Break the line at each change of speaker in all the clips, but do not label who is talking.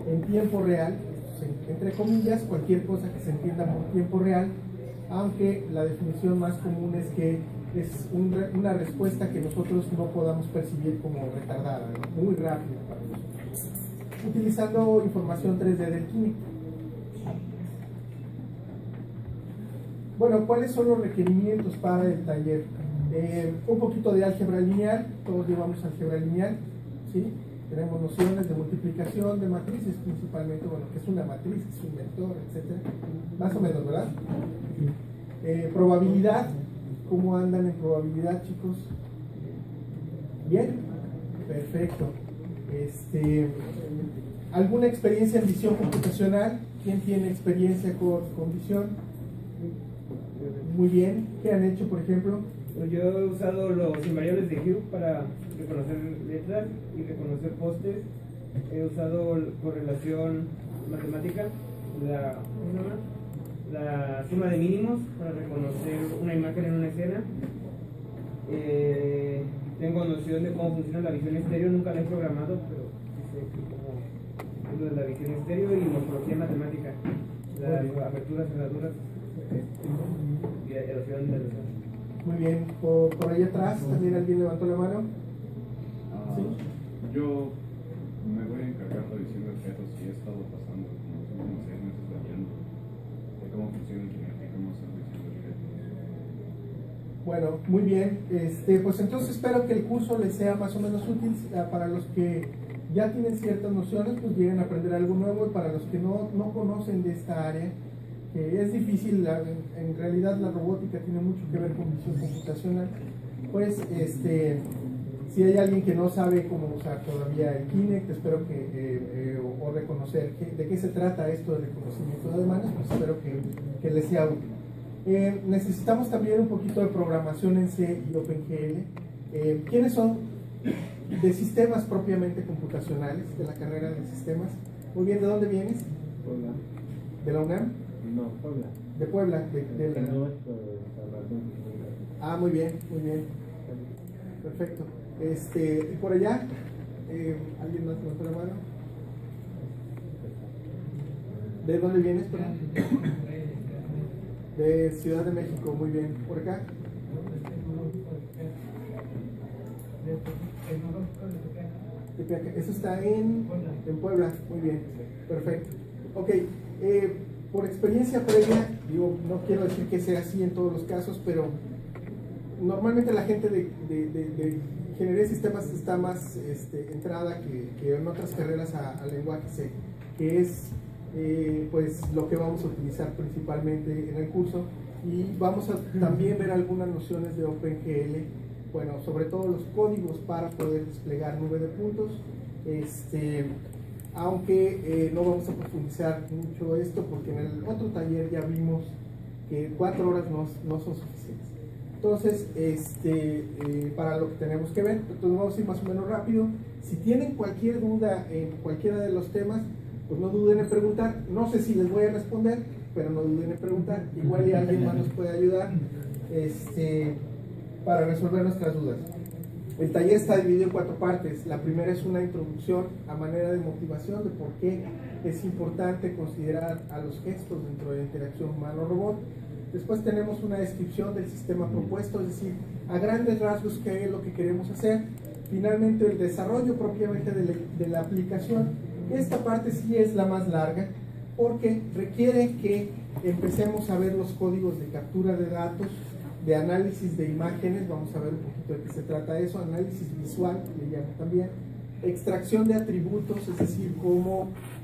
en tiempo real, entre comillas, cualquier cosa que se entienda por tiempo real, aunque la definición más común es que es una respuesta que nosotros no podamos percibir como retardada, ¿no? Muy rápida para nosotros, utilizando información 3D del químico. Bueno, ¿cuáles son los requerimientos para el taller? Un poquito de álgebra lineal, todos llevamos álgebra lineal, ¿sí? Tenemos nociones de multiplicación de matrices principalmente, bueno, que es una matriz, es un vector, etc. Más o menos, ¿verdad? Probabilidad, ¿cómo andan en probabilidad, chicos? ¿Bien? Perfecto. ¿Alguna experiencia en visión computacional? ¿Quién tiene experiencia con visión? Muy bien. ¿Qué han hecho, por ejemplo?
Yo he usado los invariables de Hughes para reconocer letras y reconocer postes. He usado correlación matemática, la suma de mínimos para reconocer una imagen en una escena. Tengo noción de cómo funciona la visión estéreo, nunca la he programado, pero sé cómo es lo de la visión estéreo y morfología matemática, las aperturas, cerraduras y erosión de los.
Muy bien, por ahí atrás también alguien levantó la mano. ¿Sí?
Yo me voy a encargar de visión de objetos y he estado pasando como los últimos 6 meses leyendo de cómo funciona el genética, cómo hacer visión de objetos.
Bueno, muy bien. Pues entonces espero que el curso les sea más o menos útil para los que ya tienen ciertas nociones, pues lleguen a aprender algo nuevo, y para los que no conocen de esta área, que es difícil, en realidad la robótica tiene mucho que ver con visión computacional, pues si hay alguien que no sabe cómo usar todavía el Kinect, espero que o reconocer de qué se trata esto de reconocimiento de ademanes, pues espero que les sea útil. Necesitamos también un poquito de programación en C y OpenGL. ¿Quiénes son de sistemas propiamente computacionales, de la carrera de sistemas? Muy bien, ¿de dónde vienes?
Puebla.
¿De la UNAM?
No, Puebla.
De Puebla, Ah, muy bien, muy bien. Perfecto. ¿Y por allá? ¿Alguien más levantó la mano? ¿De dónde vienes, perdón? De Ciudad de México, muy bien. ¿Por acá? Eso está en Puebla, muy bien. Perfecto. Ok. Por experiencia previa, digo, no quiero decir que sea así en todos los casos, pero normalmente la gente de ingeniería de sistemas está más entrada que en otras carreras a lenguaje C, que es pues lo que vamos a utilizar principalmente en el curso, y vamos a también ver algunas nociones de OpenGL, bueno, sobre todo los códigos para poder desplegar nube de puntos, aunque no vamos a profundizar mucho esto porque en el otro taller ya vimos que 4 horas no son suficientes. Entonces, para lo que tenemos que ver, entonces vamos a ir más o menos rápido. Si tienen cualquier duda en cualquiera de los temas, pues no duden en preguntar. No sé si les voy a responder, pero no duden en preguntar. Igual y alguien más nos puede ayudar para resolver nuestras dudas. El taller está dividido en 4 partes. La primera es una introducción a manera de motivación de por qué es importante considerar a los gestos dentro de la interacción humano-robot. Después tenemos una descripción del sistema propuesto, es decir, a grandes rasgos qué es lo que queremos hacer. Finalmente, el desarrollo propiamente de la aplicación. Esta parte sí es la más larga porque requiere que empecemos a ver los códigos de captura de datos, de análisis de imágenes, vamos a ver un poquito de qué se trata eso, análisis visual, le llamo también, extracción de atributos, es decir,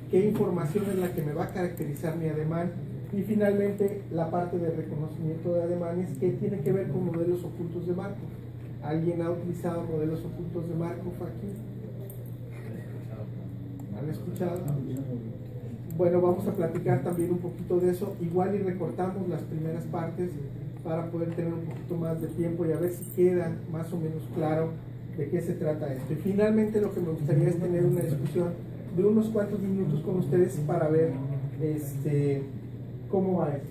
qué información es la que me va a caracterizar mi ademán, y finalmente la parte de reconocimiento de ademanes que tiene que ver con modelos ocultos de Markov. ¿Alguien ha utilizado modelos ocultos de Markov aquí? ¿Han escuchado? Bueno, vamos a platicar también un poquito de eso, igual y recortamos las primeras partes para poder tener un poquito más de tiempo y a ver si queda más o menos claro de qué se trata esto. Y finalmente lo que me gustaría es tener una discusión de unos cuantos minutos con ustedes para ver cómo va esto.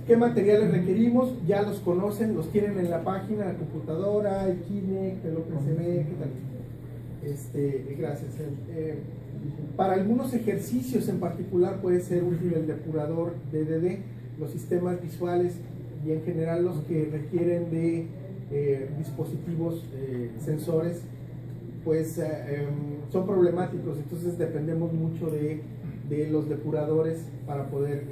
¿Qué materiales requerimos? Ya los conocen, los tienen en la página, la computadora, el Kinect, el OpenCV, ¿qué tal? Gracias. Para algunos ejercicios en particular puede ser útil el depurador DDD, los sistemas visuales y en general los que requieren de dispositivos sensores, pues son problemáticos, entonces dependemos mucho de los depuradores para poder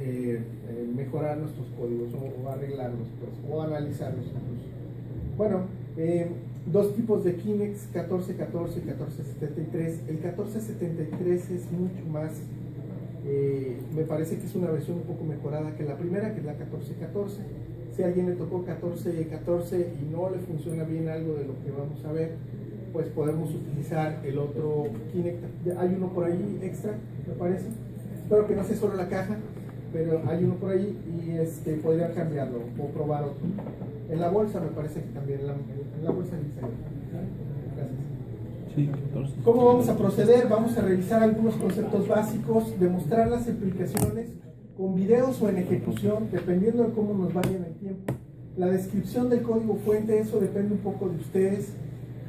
mejorar nuestros códigos o arreglarlos, pues, o analizarlos incluso. Bueno, dos tipos de Kinex, 1414 y 1473. El 1473 es mucho más, me parece que es una versión un poco mejorada que la primera, que es la 1414. Si a alguien le tocó 1414 y no le funciona bien algo de lo que vamos a ver, pues podemos utilizar el otro Kinex. Hay uno por ahí extra, me parece. Espero que no sea solo la caja, pero hay uno por ahí y podrían cambiarlo o probar otro. En la bolsa me parece que también, en la bolsa dice. Gracias.
Sí,
¿Cómo vamos a proceder? Vamos a revisar algunos conceptos básicos, demostrar las implicaciones con videos o en ejecución, dependiendo de cómo nos vaya en el tiempo. La descripción del código fuente, eso depende un poco de ustedes.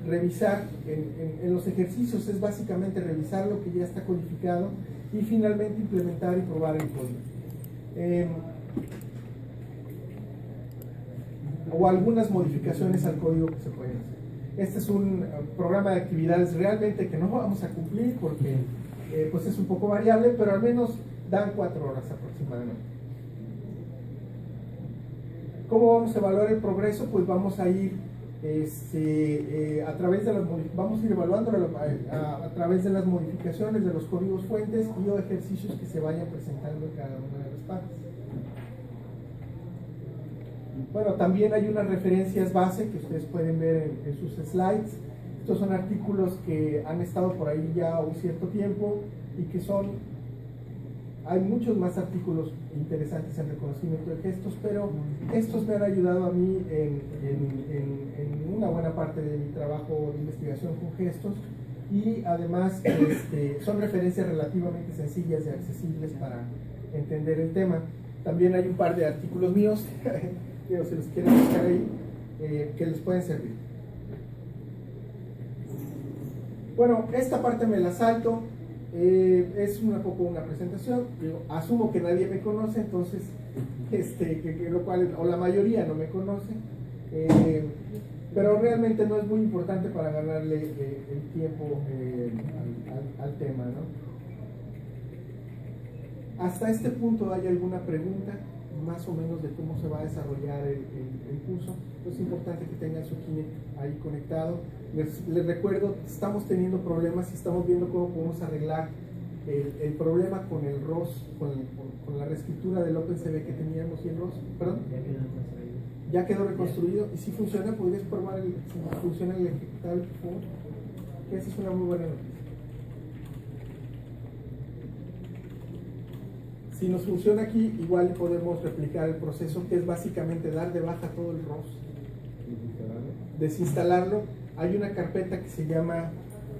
Revisar en los ejercicios es básicamente revisar lo que ya está codificado y finalmente implementar y probar el código. O algunas modificaciones al código que se pueden hacer. Este es un programa de actividades realmente que no vamos a cumplir porque pues es un poco variable, pero al menos dan 4 horas aproximadamente. ¿Cómo vamos a evaluar el progreso? Pues vamos a ir a través de vamos a ir evaluándolo a través de las modificaciones de los códigos fuentes y o ejercicios que se vayan presentando en cada una de las partes. Bueno, también hay unas referencias base que ustedes pueden ver en sus slides. Estos son artículos que han estado por ahí ya un cierto tiempo y que hay muchos más artículos interesantes en reconocimiento de gestos, pero estos me han ayudado a mí en una buena parte de mi trabajo de investigación con gestos y además son referencias relativamente sencillas y accesibles para entender el tema. También hay un par de artículos míos que se los quieren buscar ahí, que les pueden servir. Bueno, esta parte me la salto, es un poco una presentación. Asumo que nadie me conoce, entonces, lo cual, o la mayoría no me conoce, pero realmente no es muy importante para ganarle el tiempo al tema, ¿no? Hasta este punto, ¿hay alguna pregunta? Más o menos de cómo se va a desarrollar el curso. Es importante que tengan su Kinect ahí conectado. Les recuerdo, estamos teniendo problemas y estamos viendo cómo podemos arreglar el problema con el ROS, con la reescritura del OpenCV que teníamos y el ROS, perdón, ya quedó reconstruido. Y si funciona, podrías probar si funciona el ejecutable, por favor. Que esa es una muy buena noticia. Si nos funciona aquí, igual podemos replicar el proceso, que es básicamente dar de baja todo el ROS, desinstalarlo. Hay una carpeta que se llama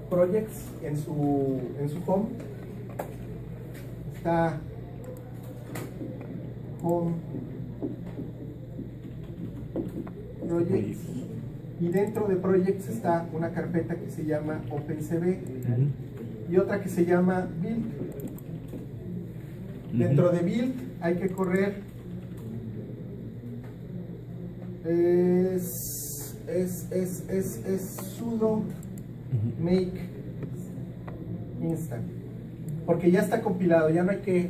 Projects en su home. Está Home Projects y dentro de Projects está una carpeta que se llama OpenCV y otra que se llama Build. Dentro de Build hay que correr sudo make install, porque ya está compilado, ya no hay que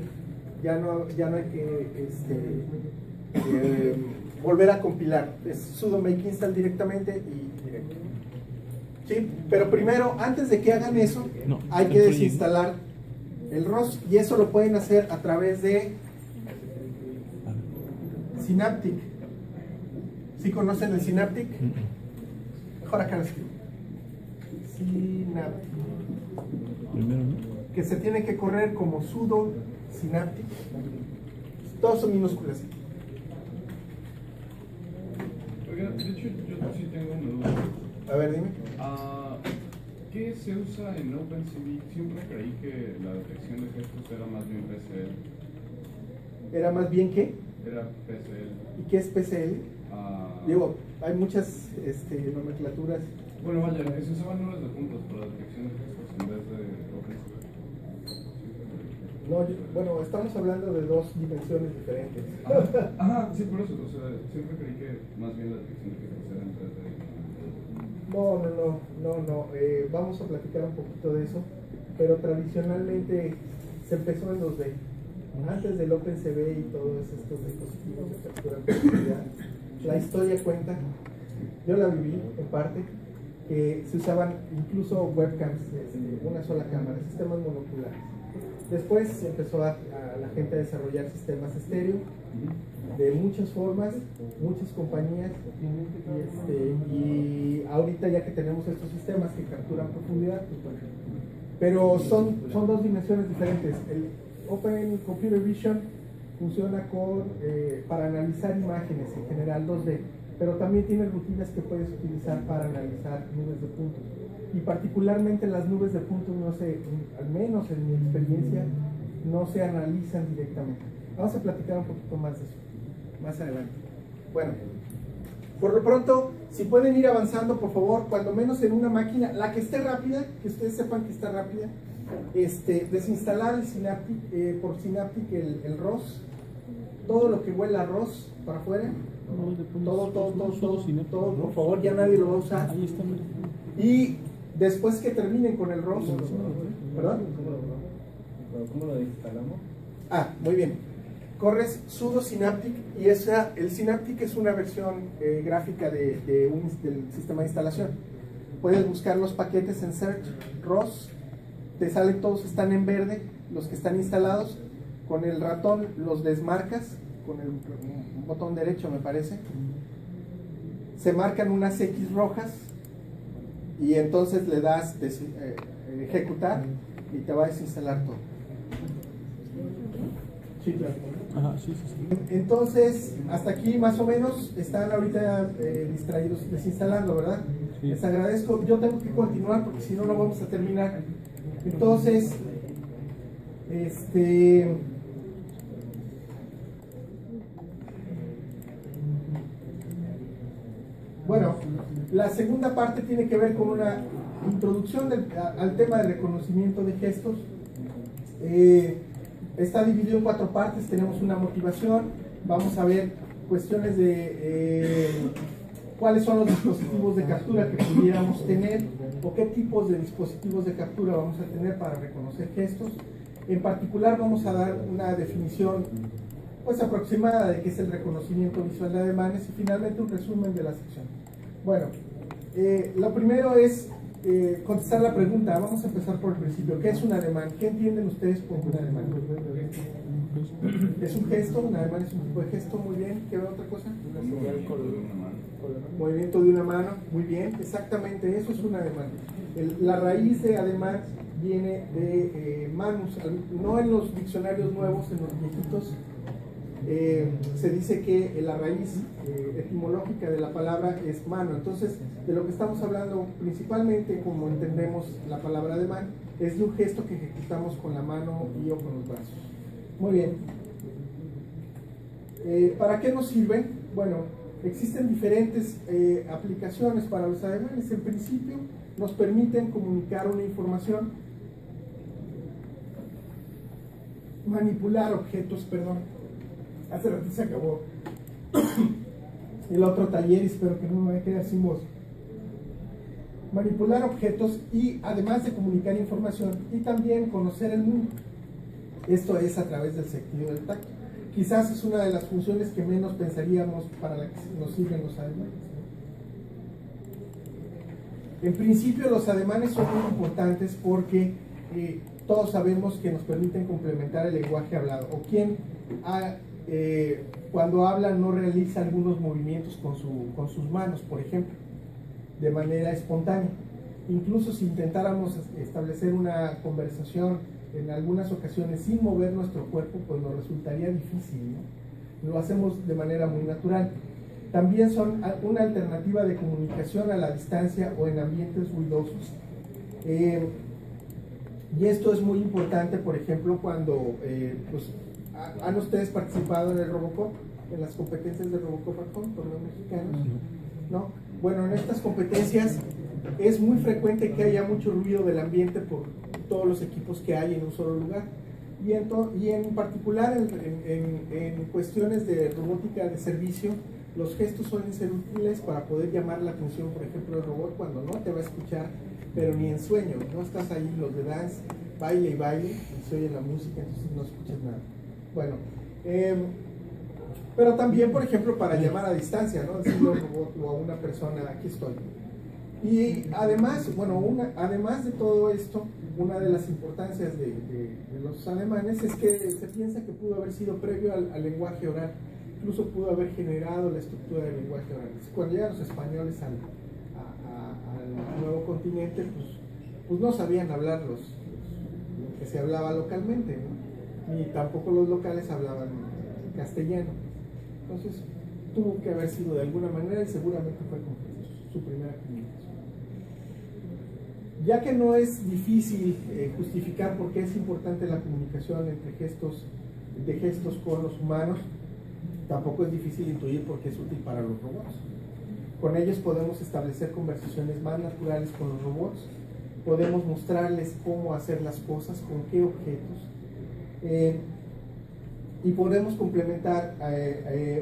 volver a compilar. Es sudo make install directamente y directo. ¿Sí? Pero primero, antes de que hagan eso, hay que desinstalar el ROS, y eso lo pueden hacer a través de Synaptic. ¿Sí conocen el Synaptic? Mejor acá lo escribo. Synaptic.
Primero, ¿no?
Que se tiene que correr como sudo Synaptic. Todos son minúsculas.
Oiga, de hecho, yo sí tengo una duda.
A ver, dime.
¿Qué se usa en OpenCV? Siempre creí que la detección de gestos era más bien PCL.
¿Era más bien qué?
Era PCL.
¿Y qué es PCL? Digo, hay muchas nomenclaturas
Bueno, vaya, se usaban nubes de puntos para la detección de gestos en vez de OpenCV.
No, bueno, estamos hablando de dos dimensiones diferentes.
Ajá, sí, por eso. O sea, siempre creí que más bien la detección de gestos era en 3D.
No. Vamos a platicar un poquito de eso, pero tradicionalmente se empezó en 2D. Antes del OpenCV y todos estos dispositivos de captura de profundidad, la historia cuenta, yo la viví en parte, que se usaban incluso webcams, una sola cámara, sistemas monoculares. Después se empezó a la gente a desarrollar sistemas estéreo de muchas formas, muchas compañías, y ahorita ya que tenemos estos sistemas que capturan profundidad, pues bueno, pero son dos dimensiones diferentes. El Open Computer Vision funciona para analizar imágenes en general 2D, pero también tiene rutinas que puedes utilizar para analizar nubes de puntos. Y particularmente las nubes de puntos al menos en mi experiencia, no se analizan directamente. Vamos a platicar un poquito más de eso más adelante. Bueno, por lo pronto, si pueden ir avanzando, por favor, cuando menos en una máquina, la que esté rápida, que ustedes sepan que está rápida, desinstalar el Synaptic, por Synaptic el ROS, todo lo que huele a ROS para afuera, todo, por favor, ya nadie lo va a usar.
Ahí está, mira.
Y después que terminen con el ROS, ¿perdón?
¿Cómo lo instalamos?
Muy bien. Corres sudo Synaptic y el Synaptic es una versión gráfica del sistema de instalación. Puedes buscar los paquetes en Search, ROS, te salen todos, están en verde, los que están instalados. Con el ratón los desmarcas, con el botón derecho me parece. Se marcan unas X rojas y entonces le das ejecutar y te va a desinstalar todo. Sí, claro.
Ajá, sí.
Entonces, hasta aquí más o menos están ahorita distraídos desinstalando, ¿verdad?
Sí.
Les agradezco. Yo tengo que continuar porque si no, no vamos a terminar. Entonces, bueno, la segunda parte tiene que ver con una introducción al tema de reconocimiento de gestos. Está dividido en 4 partes. Tenemos una motivación, vamos a ver cuestiones de cuáles son los dispositivos de captura que pudiéramos tener o qué tipos de dispositivos de captura vamos a tener para reconocer gestos. En particular vamos a dar una definición pues aproximada de qué es el reconocimiento visual de ademanes y finalmente un resumen de la sección. Bueno, lo primero es contestar la pregunta. Vamos a empezar por el principio. ¿Qué es un ademán? ¿Qué entienden ustedes por un ademán? ¿Es un gesto? ¿Un ademán es un tipo de gesto? Muy bien. ¿Qué otra cosa? Movimiento de una mano. Muy bien. Exactamente, eso es un ademán. La raíz de ademán viene de manus. No en los diccionarios nuevos, en los viejitos. Se dice que la raíz etimológica de la palabra es mano. Entonces, de lo que estamos hablando principalmente, como entendemos la palabra ademán, es de un gesto que ejecutamos con la mano y o con los brazos. Muy bien. ¿Para qué nos sirven? Bueno, existen diferentes aplicaciones para los ademanes. En principio, nos permiten comunicar una información, manipular objetos, perdón. Hace rato se acabó el otro taller y espero que no me vaya a quedar sin voz. Manipular objetos y además de comunicar información y también conocer el mundo. Esto es a través del sentido del tacto. Quizás es una de las funciones que menos pensaríamos para la que nos sirven los ademanes. En principio los ademanes son muy importantes porque todos sabemos que nos permiten complementar el lenguaje hablado. O quien cuando habla no realiza algunos movimientos con sus manos, por ejemplo, de manera espontánea. Incluso si intentáramos establecer una conversación en algunas ocasiones sin mover nuestro cuerpo, pues nos resultaría difícil, ¿no? Lo hacemos de manera muy natural. También son una alternativa de comunicación a la distancia o en ambientes ruidosos. Y esto es muy importante, por ejemplo, cuando pues, ¿han ustedes participado en el Robocop? En las competencias de Robocop torneos mexicanos, ¿no? Bueno, en estas competencias es muy frecuente que haya mucho ruido del ambiente por todos los equipos que hay en un solo lugar. Y en particular en cuestiones de robótica de servicio, los gestos suelen ser útiles para poder llamar la atención, por ejemplo, del robot cuando no te va a escuchar, pero ni en sueño, no estás ahí, los de dance, baile y baile, y se oye la música, entonces no escuchas nada. Bueno, pero también, por ejemplo, para llamar a distancia, ¿no? Decirle a un robot o a una persona, aquí estoy. Y además, bueno, además de todo esto, una de las importancias de los alemanes es que se piensa que pudo haber sido previo al lenguaje oral, incluso pudo haber generado la estructura del lenguaje oral. Cuando llegan los españoles al nuevo continente, pues no sabían hablar lo que se hablaba localmente, ¿no? Ni tampoco los locales hablaban castellano. Entonces tuvo que haber sido de alguna manera y seguramente fue con su primera comunicación. Ya que no es difícil justificar por qué es importante la comunicación entre gestos con los humanos, tampoco es difícil intuir por qué es útil para los robots. Con ellos podemos establecer conversaciones más naturales con los robots, podemos mostrarles cómo hacer las cosas, con qué objetos, y podemos complementar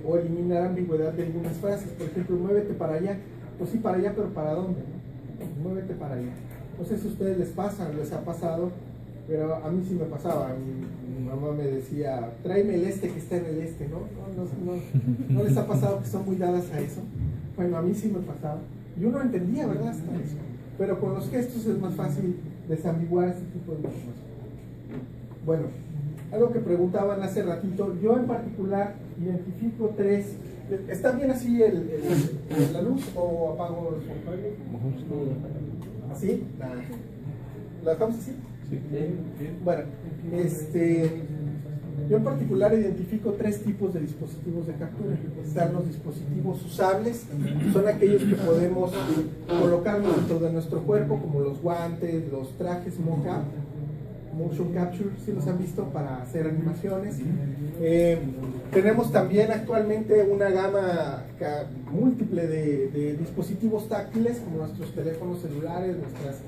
o eliminar ambigüedad de algunas frases. Por ejemplo, muévete para allá. Pues sí, para allá, pero ¿para dónde? ¿No? Muévete para allá. No sé si a ustedes les ha pasado, pero a mí sí me pasaba. Mi mamá me decía, tráeme el que está en el ¿no? No les ha pasado que son muy dadas a eso. Bueno, a mí sí me pasaba. Y uno entendía, ¿verdad? Hasta eso. Pero con los gestos es más fácil desambiguar este tipo de información. Bueno, algo que preguntaban hace ratito, yo en particular identifico tres. ¿Está bien así la luz o apago los focos? ¿Así? ¿Lo dejamos así?
Sí.
Bueno, yo en particular identifico tres tipos de dispositivos de captura. Están los dispositivos usables, son aquellos que podemos colocarnos dentro de nuestro cuerpo, como los guantes, los trajes mock-up, motion capture, si los han visto, para hacer animaciones. Tenemos también actualmente una gama múltiple de dispositivos táctiles, como nuestros teléfonos celulares, nuestras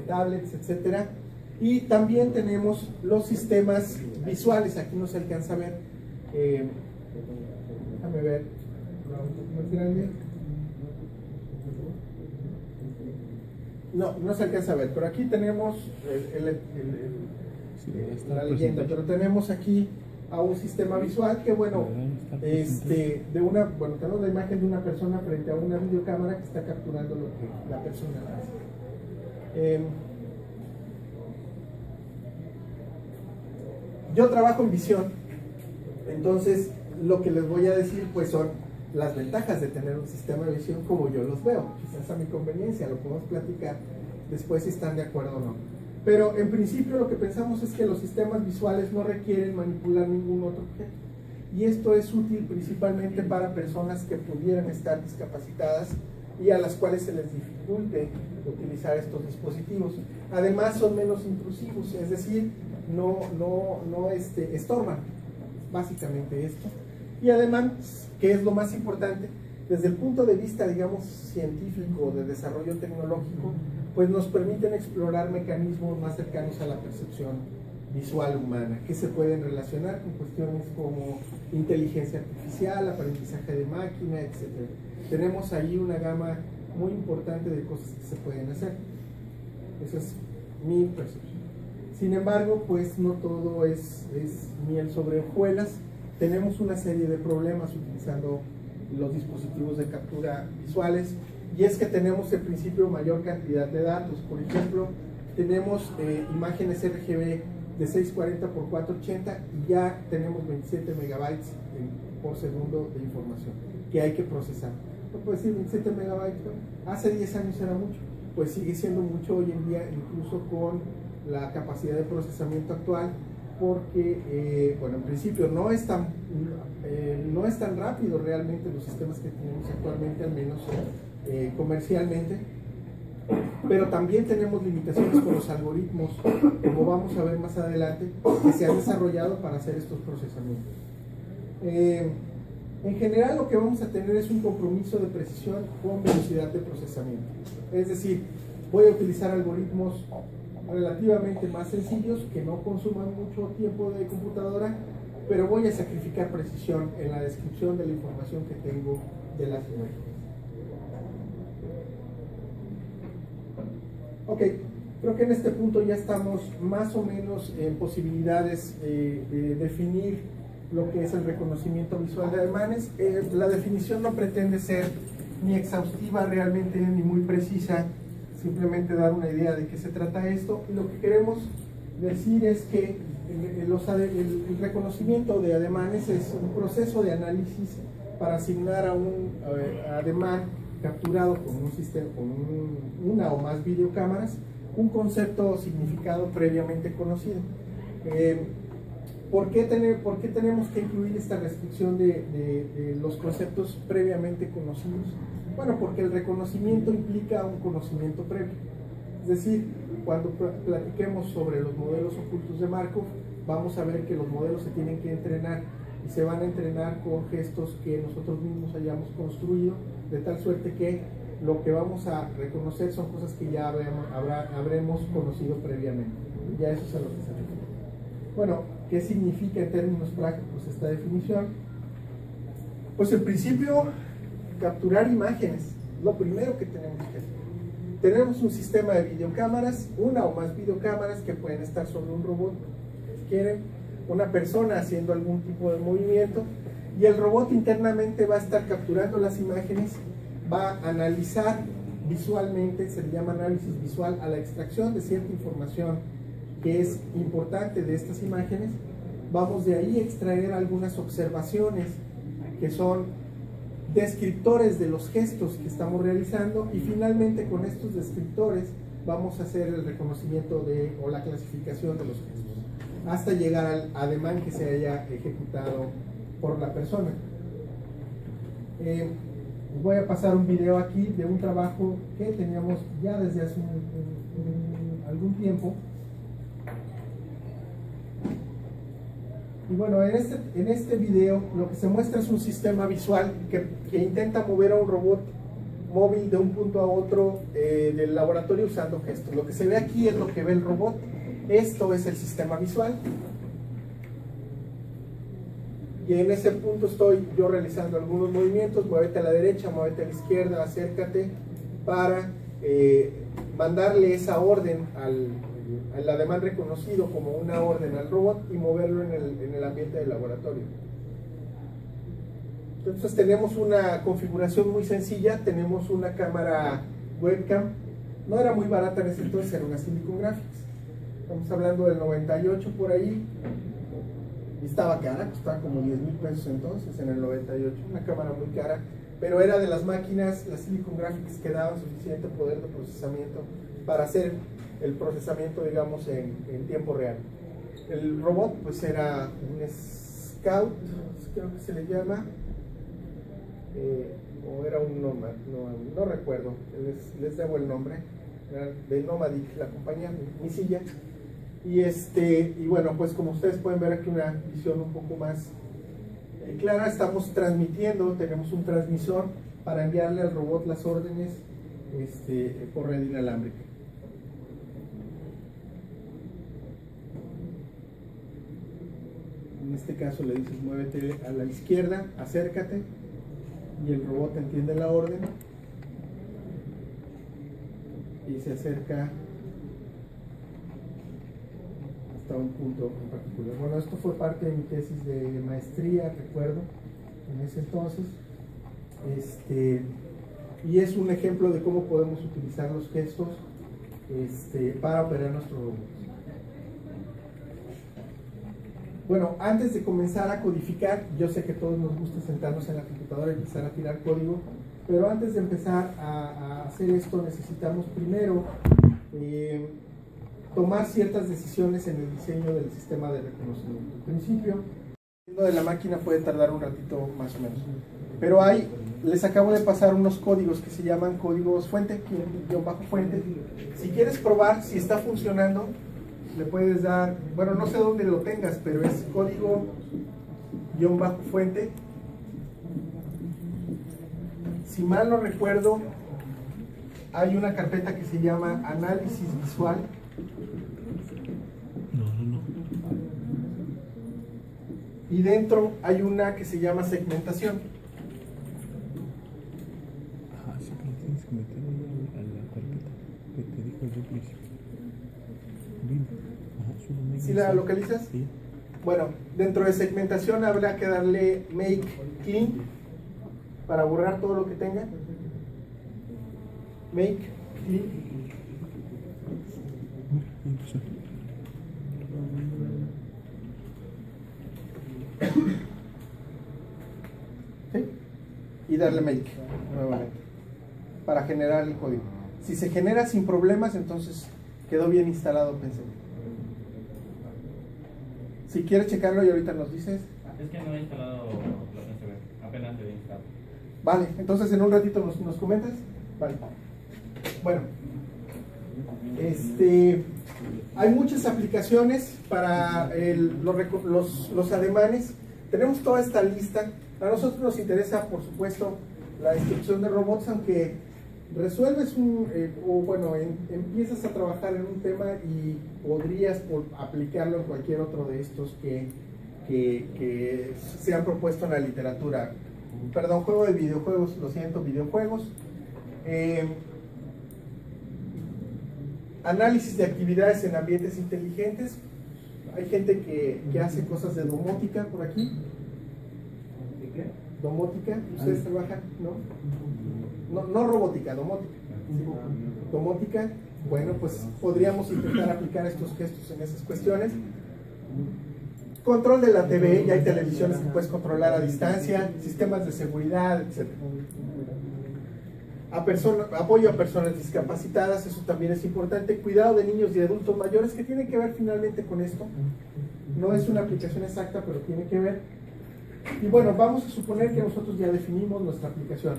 tablets, etcétera. Y también tenemos los sistemas visuales. Aquí no se alcanza a ver. Déjame ver. No se alcanza a ver, pero aquí tenemos la leyenda, pero tenemos aquí a un sistema visual que, bueno, tenemos la imagen de una persona frente a una videocámara que está capturando lo que la persona hace. Yo trabajo en visión, entonces lo que les voy a decir pues son las ventajas de tener un sistema de visión como yo los veo. Quizás a mi conveniencia, lo podemos platicar después si están de acuerdo o no. Pero en principio lo que pensamos es que los sistemas visuales no requieren manipular ningún otro objeto. Y esto es útil principalmente para personas que pudieran estar discapacitadas y a las cuales se les dificulte utilizar estos dispositivos. Además son menos intrusivos, es decir, no estorban, básicamente esto. Y además, que es lo más importante, desde el punto de vista, digamos, científico, de desarrollo tecnológico, pues nos permiten explorar mecanismos más cercanos a la percepción visual humana, que se pueden relacionar con cuestiones como inteligencia artificial, aprendizaje de máquina, etc. Tenemos ahí una gama muy importante de cosas que se pueden hacer. Esa es mi percepción. Sin embargo, pues no todo es miel sobre hojuelas. Tenemos una serie de problemas utilizando los dispositivos de captura visuales, y es que tenemos en principio mayor cantidad de datos. Por ejemplo, tenemos imágenes RGB de 640 por 480 y ya tenemos 27 megabytes por segundo de información que hay que procesar. No puede decir 27 megabytes, hace 10 años era mucho, pues sigue siendo mucho hoy en día, incluso con la capacidad de procesamiento actual, porque, bueno, en principio no es tan rápido realmente los sistemas que tenemos actualmente, al menos comercialmente, pero también tenemos limitaciones con los algoritmos, como vamos a ver más adelante, que se han desarrollado para hacer estos procesamientos. En general lo que vamos a tener es un compromiso de precisión con velocidad de procesamiento. Es decir, voy a utilizar algoritmos relativamente más sencillos que no consuman mucho tiempo de computadora, pero voy a sacrificar precisión en la descripción de la información que tengo de las imágenes. Ok, creo que en este punto ya estamos más o menos en posibilidades de definir lo que es el reconocimiento visual de ademanes. La definición no pretende ser ni exhaustiva realmente ni muy precisa, simplemente dar una idea de qué se trata esto. Y lo que queremos decir es que el reconocimiento de ademanes es un proceso de análisis para asignar a un ademán capturado con un sistema, con una o más videocámaras, un concepto o significado previamente conocido. ¿Por qué tenemos que incluir esta restricción de los conceptos previamente conocidos? Bueno, porque el reconocimiento implica un conocimiento previo. Es decir, cuando platiquemos sobre los modelos ocultos de Markov, vamos a ver que los modelos se tienen que entrenar y se van a entrenar con gestos que nosotros mismos hayamos construido, de tal suerte que lo que vamos a reconocer son cosas que ya habremos conocido previamente. Ya eso es a lo que se refiere. Bueno, ¿qué significa en términos prácticos esta definición? Pues en principio, capturar imágenes, lo primero que tenemos que hacer. Tenemos un sistema de videocámaras, una o más videocámaras que pueden estar sobre un robot, si quieren, una persona haciendo algún tipo de movimiento, y el robot internamente va a estar capturando las imágenes, va a analizar visualmente, se le llama análisis visual, a la extracción de cierta información que es importante de estas imágenes. Vamos de ahí a extraer algunas observaciones que son descriptores de los gestos que estamos realizando, y finalmente con estos descriptores vamos a hacer el reconocimiento o la clasificación de los gestos hasta llegar al ademán que se haya ejecutado por la persona. Voy a pasar un video aquí de un trabajo que teníamos ya desde hace algún tiempo. Y bueno, en este video lo que se muestra es un sistema visual que intenta mover a un robot móvil de un punto a otro del laboratorio usando gestos. Lo que se ve aquí es lo que ve el robot. Esto es el sistema visual. Y en ese punto estoy yo realizando algunos movimientos. Muévete a la derecha, muévete a la izquierda, acércate, para mandarle esa orden al ademán reconocido como una orden al robot y moverlo en el ambiente del laboratorio. Entonces tenemos una configuración muy sencilla. Tenemos una cámara webcam, no era muy barata en ese entonces, era una Silicon Graphics, estamos hablando del 98 por ahí, y estaba cara, costaba como 10,000 pesos entonces, en el 98, una cámara muy cara, pero era de las máquinas, las Silicon Graphics, que daban suficiente poder de procesamiento para hacer el procesamiento, digamos, en tiempo real. El robot pues era un Scout, creo que se le llama, o era un Nomad, no recuerdo, les debo el nombre, era de Nomadic, la compañía, mi silla. Y bueno, pues como ustedes pueden ver aquí una visión un poco más clara, estamos transmitiendo, tenemos un transmisor para enviarle al robot las órdenes por red inalámbrica. En este caso le dices muévete a la izquierda, acércate, y el robot entiende la orden y se acerca hasta un punto en particular. Bueno, esto fue parte de mi tesis de maestría, recuerdo, en ese entonces. Y es un ejemplo de cómo podemos utilizar los gestos para operar nuestro robot. Bueno, antes de comenzar a codificar, yo sé que a todos nos gusta sentarnos en la computadora y empezar a tirar código, pero antes de empezar a hacer esto necesitamos primero tomar ciertas decisiones en el diseño del sistema de reconocimiento. En principio, de la máquina puede tardar un ratito más o menos, pero les acabo de pasar unos códigos que se llaman códigos fuente, guión bajo fuente. Si quieres probar si está funcionando, le puedes dar, bueno, no sé dónde lo tengas, pero es código guión bajo fuente, si mal no recuerdo, hay una carpeta que se llama análisis visual.
No.
Y dentro hay una que se llama segmentación.
Ajá, sí, pero tienes que meter a la carpeta que te dijo el principio. Bien. Ajá, solo
¿Sí la localizas?
Sí.
Bueno, dentro de segmentación habrá que darle make clean para borrar todo lo que tenga. Make clean.
Empezó.
¿Sí? Y darle make nuevamente para generar el código. Si se genera sin problemas, entonces quedó bien instalado OpenCV. Si quieres checarlo y ahorita nos dices.
Es que no he instalado la OpenCV, apenas lo he instalado.
Vale, entonces en un ratito nos comentas. Vale. Bueno, hay muchas aplicaciones para los ademanes. Tenemos toda esta lista. A nosotros nos interesa, por supuesto, la instrucción de robots, aunque resuelves empiezas a trabajar en un tema y podrías aplicarlo en cualquier otro de estos que se han propuesto en la literatura. Perdón, juego de videojuegos, lo siento, videojuegos. Análisis de actividades en ambientes inteligentes. Hay gente que hace cosas de domótica por aquí.
¿De qué?
Domótica, ¿ustedes trabajan? No robótica, domótica. Sí. Domótica, bueno, pues podríamos intentar aplicar estos gestos en esas cuestiones. Control de la TV, ya hay televisiones que puedes controlar a distancia, sistemas de seguridad, etc. Apoyo a personas discapacitadas, eso también es importante. Cuidado de niños y adultos mayores, que tiene que ver finalmente con esto. No es una aplicación exacta, pero tiene que ver. Y bueno, vamos a suponer que nosotros ya definimos nuestra aplicación.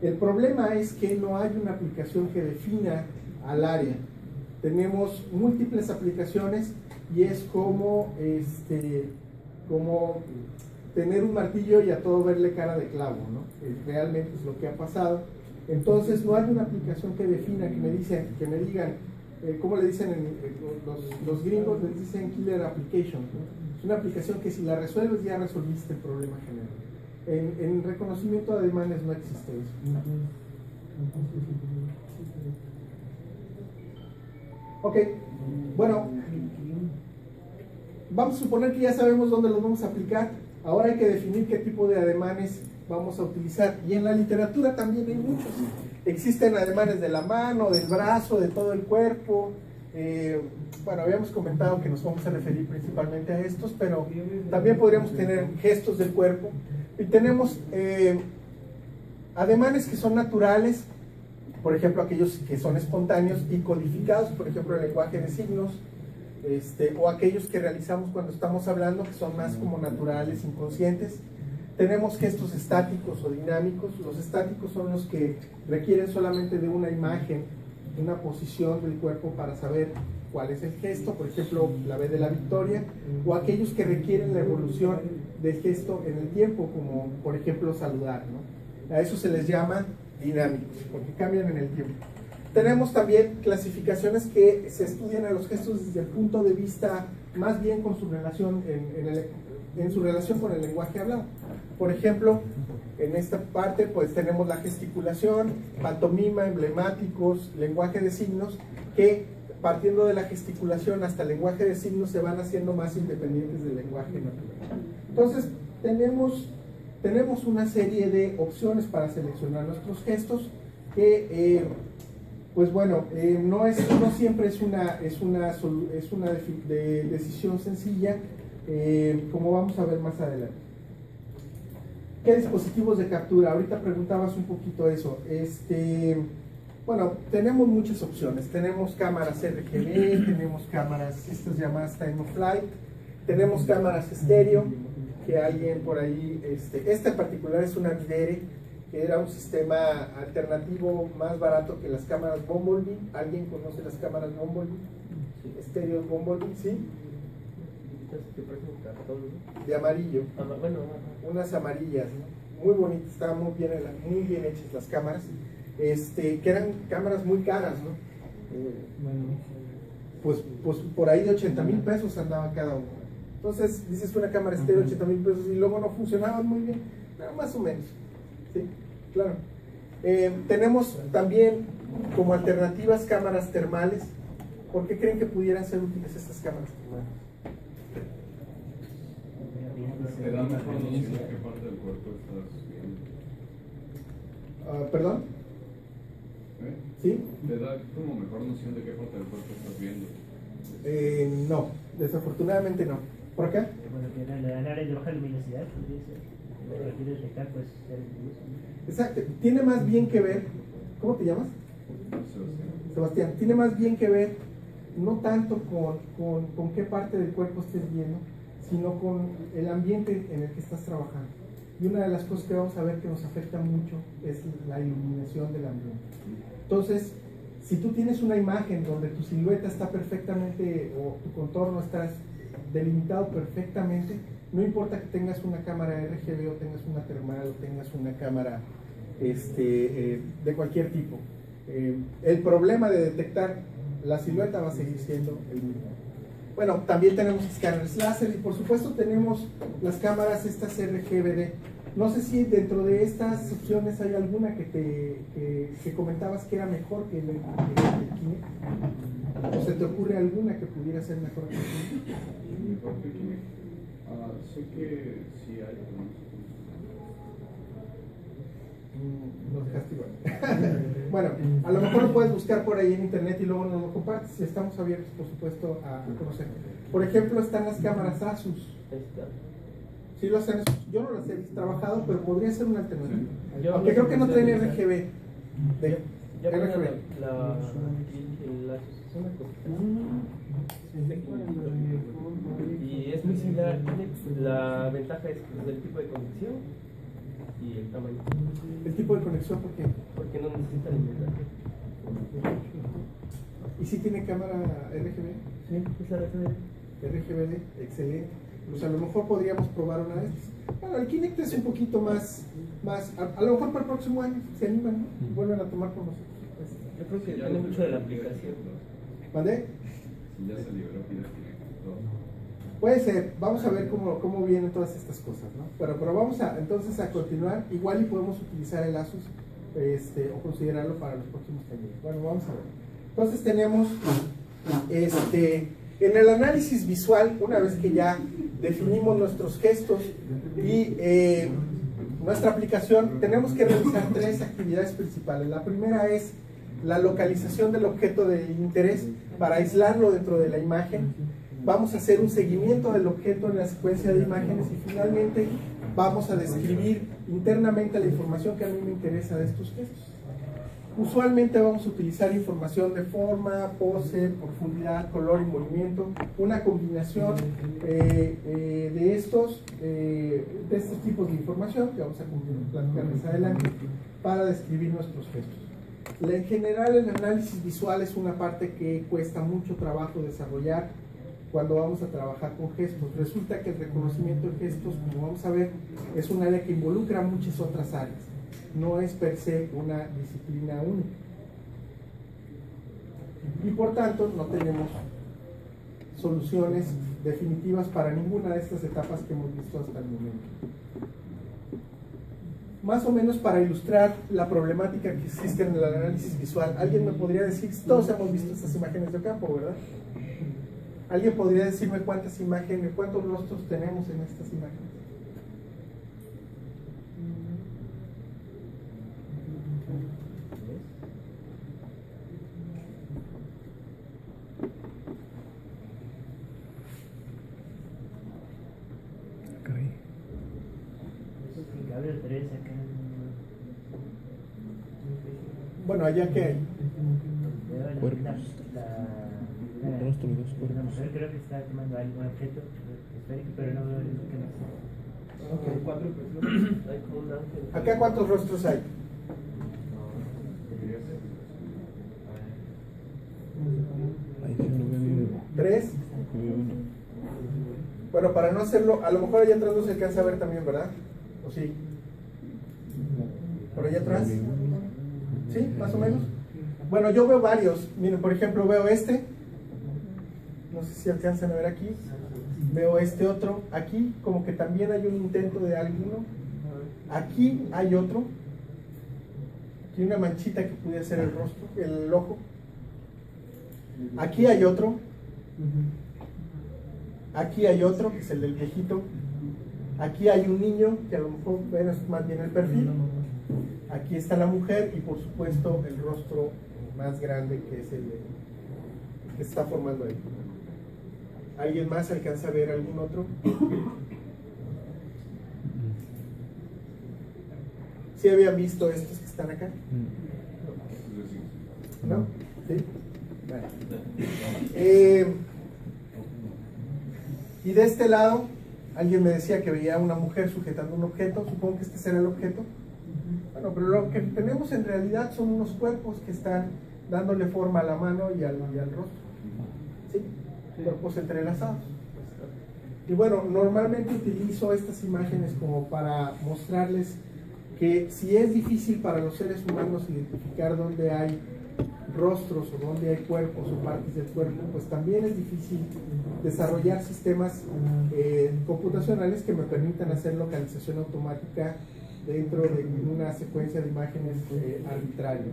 El problema es que no hay una aplicación que defina al área. Tenemos múltiples aplicaciones y es como tener un martillo y a todo verle cara de clavo, ¿no? Realmente es lo que ha pasado. Entonces no hay una aplicación que defina, que me digan, ¿cómo le dicen los gringos? Les dicen killer application, ¿no? Es una aplicación que si la resuelves ya resolviste el problema general. En reconocimiento de ademanes no existe eso. Ok, bueno, vamos a suponer que ya sabemos dónde los vamos a aplicar. Ahora hay que definir qué tipo de ademanes vamos a utilizar. Y en la literatura también hay muchos. Existen ademanes de la mano, del brazo, de todo el cuerpo. Bueno, habíamos comentado que nos vamos a referir principalmente a estos, pero también podríamos tener gestos del cuerpo. Y tenemos ademanes que son naturales, por ejemplo, aquellos que son espontáneos y codificados, por ejemplo, el lenguaje de signos, o aquellos que realizamos cuando estamos hablando, que son más como naturales, inconscientes. Tenemos gestos estáticos o dinámicos. Los estáticos son los que requieren solamente de una imagen, una posición del cuerpo para saber cuál es el gesto, por ejemplo, la V de la victoria, o aquellos que requieren la evolución del gesto en el tiempo, como por ejemplo saludar, ¿no? A eso se les llama dinámicos, porque cambian en el tiempo. Tenemos también clasificaciones que se estudian a los gestos desde el punto de vista más bien con su relación en su relación con el lenguaje hablado. Por ejemplo, en esta parte pues tenemos la gesticulación, pantomima, emblemáticos, lenguaje de signos, que partiendo de la gesticulación hasta el lenguaje de signos se van haciendo más independientes del lenguaje natural. Entonces tenemos una serie de opciones para seleccionar nuestros gestos que pues bueno, no siempre es una decisión sencilla, como vamos a ver más adelante. ¿Qué dispositivos de captura? Ahorita preguntabas un poquito eso. Bueno, tenemos muchas opciones. Tenemos cámaras RGB, tenemos cámaras, estas llamadas time of flight, tenemos cámaras estéreo, que alguien por ahí, esta en particular es una Videre, que era un sistema alternativo más barato que las cámaras Bumblebee. ¿Alguien conoce las cámaras Bumblebee? Sí. Estéreo Bumblebee, ¿sí? De amarillo, unas amarillas, ¿no? muy bonita, estaban muy bien hechas las cámaras, que eran cámaras muy caras, ¿no? Pues por ahí de 80,000 pesos andaba cada uno. Entonces dices una cámara estéreo 80,000 pesos y luego no funcionaban muy bien, pero más o menos, ¿sí? Claro. Tenemos también como alternativas cámaras termales. ¿Por qué creen que pudieran ser útiles estas cámaras termales?
Te da mejor noción de qué parte del cuerpo estás viendo.
¿Perdón? ¿Sí?
Te da como mejor noción de qué parte del cuerpo estás viendo.
No, desafortunadamente no. ¿Por acá?
Bueno, que le dan áreas de baja luminosidad, podría ser. Lo que quiere detectar, pues, seres vivos.
Exacto. Tiene más bien que ver. ¿Cómo te llamas? Sebastián. Tiene más bien que ver no tanto con qué parte del cuerpo estés viendo, sino con el ambiente en el que estás trabajando. Y una de las cosas que vamos a ver que nos afecta mucho es la iluminación del ambiente. Entonces, si tú tienes una imagen donde tu silueta está perfectamente, o tu contorno está delimitado perfectamente, no importa que tengas una cámara RGB o tengas una termal o tengas una cámara de cualquier tipo. El problema de detectar la silueta va a seguir siendo el mismo. Bueno, también tenemos escáneres láser y por supuesto tenemos las cámaras estas RGBD. No sé si dentro de estas opciones hay alguna que comentabas que era mejor que el Kinect. ¿O se te ocurre alguna que pudiera ser mejor que el Kinect?
Mejor que Kinect. Sé que sí hay, pero no sé cómo.
Nos dejaste igual. Bueno, a lo mejor lo puedes buscar por ahí en internet y luego nos lo compartes y estamos abiertos, por supuesto, a conocer. Por ejemplo, están las cámaras Asus. Sí lo hacen, yo no las he trabajado, pero podría ser una alternativa. Aunque creo que no traen RGB.
Ya
RGB.
la asociación y es muy similar. La ventaja es el tipo de conexión y el tamaño.
El tipo de conexión, ¿por qué?
Porque no necesita alimentar.
¿Y si tiene cámara RGB?
Sí, es la
RGBD, excelente. Pues a lo mejor podríamos probar una de estas. Bueno, el Kinect es un poquito más a lo mejor para el próximo año se animan, ¿no? Y vuelven a tomar con nosotros.
Yo creo que depende mucho de la aplicación.
¿Vale?
Si ya se liberó Kinect.
Puede ser, vamos a ver cómo vienen todas estas cosas, ¿no? Pero vamos entonces a continuar, igual y podemos utilizar el Asus o considerarlo para los próximos talleres. Bueno, vamos a ver. Entonces tenemos en el análisis visual, una vez que ya definimos nuestros gestos y nuestra aplicación, tenemos que realizar 3 actividades principales. La primera es la localización del objeto de interés para aislarlo dentro de la imagen. Vamos a hacer un seguimiento del objeto en la secuencia de imágenes y finalmente vamos a describir internamente la información que a mí me interesa de estos gestos. Usualmente vamos a utilizar información de forma, pose, profundidad, color y movimiento, una combinación de estos tipos de información que vamos a platicar más adelante para describir nuestros gestos. En general, el análisis visual es una parte que cuesta mucho trabajo desarrollar cuando vamos a trabajar con gestos. Resulta que el reconocimiento de gestos, como vamos a ver, es un área que involucra muchas otras áreas. No es per se una disciplina única. Y por tanto, no tenemos soluciones definitivas para ninguna de estas etapas que hemos visto hasta el momento. Más o menos para ilustrar la problemática que existe en el análisis visual, alguien me podría decir, todos hemos visto estas imágenes de campo, ¿verdad? ¿Alguien podría decirme cuántas imágenes, cuántos rostros tenemos en estas imágenes? Bueno, allá que hay
Cuerpos. Rostro, dos
La
cuerpos.
mujer creo que está tomando algún objeto esférico, pero no veo qué más.
Okay.
4 personas. Hay como un ángel.
¿Acá cuántos rostros hay?
Ahí sí no veo ni
3.
veo uno.
Bueno, para no hacerlo, a lo mejor allá atrás no se alcanza a ver también, ¿verdad? ¿O sí? por allá atrás. ¿Sí? Más o menos. Bueno, yo veo varios. Miren, por ejemplo, veo este. No sé si alcanzan a ver aquí. Veo este otro. Aquí como que también hay un intento de alguno. Aquí hay otro. Aquí una manchita que pudiera ser el rostro, el ojo. Aquí hay otro. Aquí hay otro, que es el del viejito. Aquí hay un niño, que a lo mejor bueno, es más bien el perfil. Aquí está la mujer y por supuesto el rostro más grande, que es el que se está formando ahí. ¿Alguien más alcanza a ver algún otro? ¿Sí habían visto estos que están acá? ¿No? ¿Sí? Bueno. Y de este lado, alguien me decía que veía a una mujer sujetando un objeto. Supongo que este será el objeto. Bueno, pero lo que tenemos en realidad son unos cuerpos que están dándole forma a la mano y al rostro. ¿Sí? Cuerpos entrelazados. Y bueno, normalmente utilizo estas imágenes como para mostrarles que si es difícil para los seres humanos identificar dónde hay rostros o dónde hay cuerpos o partes del cuerpo, pues también es difícil desarrollar sistemas computacionales que me permitan hacer localización automática dentro de una secuencia de imágenes arbitrarias.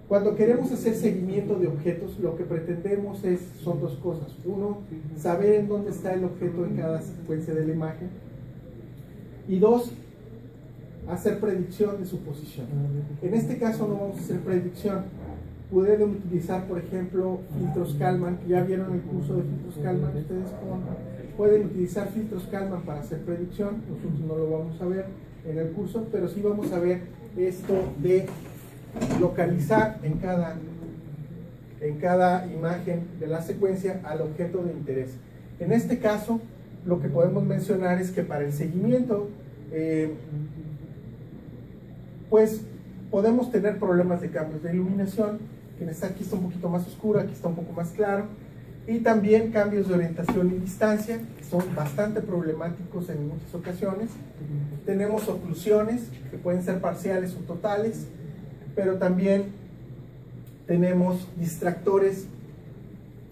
Cuando queremos hacer seguimiento de objetos, lo que pretendemos son dos cosas. Uno, saber en dónde está el objeto en cada secuencia de la imagen. Y dos, hacer predicción de su posición. En este caso no vamos a hacer predicción. Pueden utilizar, por ejemplo, filtros Kalman. ¿Ya vieron el curso de filtros Kalman? Ustedes pueden utilizar filtros Kalman para hacer predicción. Nosotros no lo vamos a ver en el curso, pero sí vamos a ver esto de localizar en cada imagen de la secuencia al objeto de interés. En este caso, lo que podemos mencionar es que para el seguimiento, pues podemos tener problemas de cambios de iluminación, que aquí está un poquito más oscuro, aquí está un poco más claro, y también cambios de orientación y distancia, que son bastante problemáticos en muchas ocasiones. Tenemos oclusiones, que pueden ser parciales o totales, pero también tenemos distractores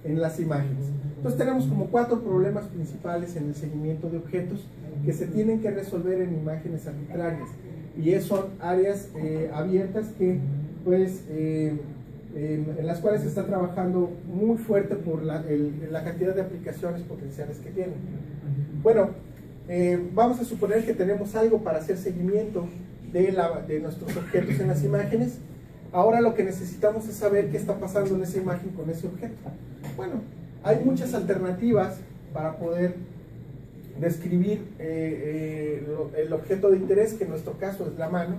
en las imágenes. Entonces tenemos como 4 problemas principales en el seguimiento de objetos que se tienen que resolver en imágenes arbitrarias, y son áreas abiertas que pues en las cuales se está trabajando muy fuerte por la cantidad de aplicaciones potenciales que tienen. Bueno, vamos a suponer que tenemos algo para hacer seguimiento de nuestros objetos en las imágenes. Ahora lo que necesitamos es saber qué está pasando en esa imagen con ese objeto. Bueno, hay muchas alternativas para poder describir el objeto de interés, que en nuestro caso es la mano.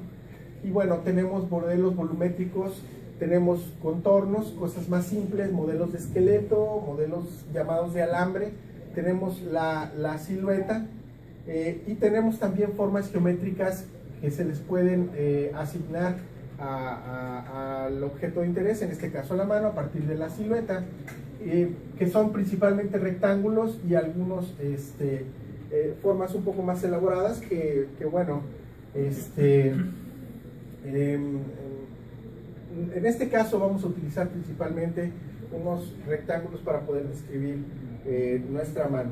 Y bueno, tenemos modelos volumétricos, tenemos contornos, cosas más simples, modelos de esqueleto, modelos llamados de alambre, tenemos la silueta, y tenemos también formas geométricas que se les pueden asignar al objeto de interés, en este caso la mano, a partir de la silueta, que son principalmente rectángulos y algunos formas un poco más elaboradas que bueno, en este caso vamos a utilizar principalmente unos rectángulos para poder describir nuestra mano.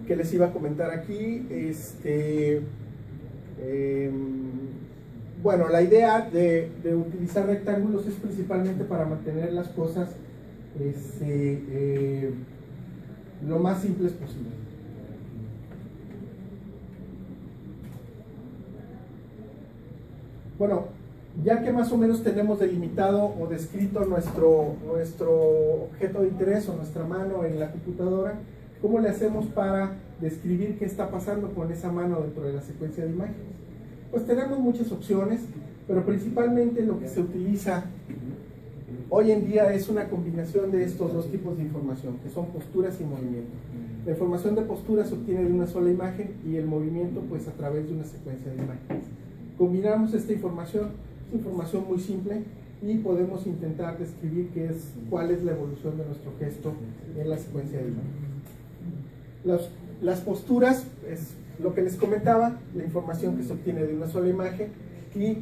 ¿Qué les iba a comentar aquí? Bueno, la idea de utilizar rectángulos es principalmente para mantener las cosas lo más simples posible. Bueno, ya que más o menos tenemos delimitado o descrito nuestro objeto de interés o nuestra mano en la computadora, ¿cómo le hacemos para describir qué está pasando con esa mano dentro de la secuencia de imágenes? Pues tenemos muchas opciones, pero principalmente lo que se utiliza hoy en día es una combinación de estos dos tipos de información, que son posturas y movimiento. La información de postura se obtiene de una sola imagen y el movimiento pues a través de una secuencia de imágenes. Combinamos esta información, es información muy simple, y podemos intentar describir cuál es la evolución de nuestro gesto en la secuencia de imágenes. Las posturas lo que les comentaba, la información que se obtiene de una sola imagen y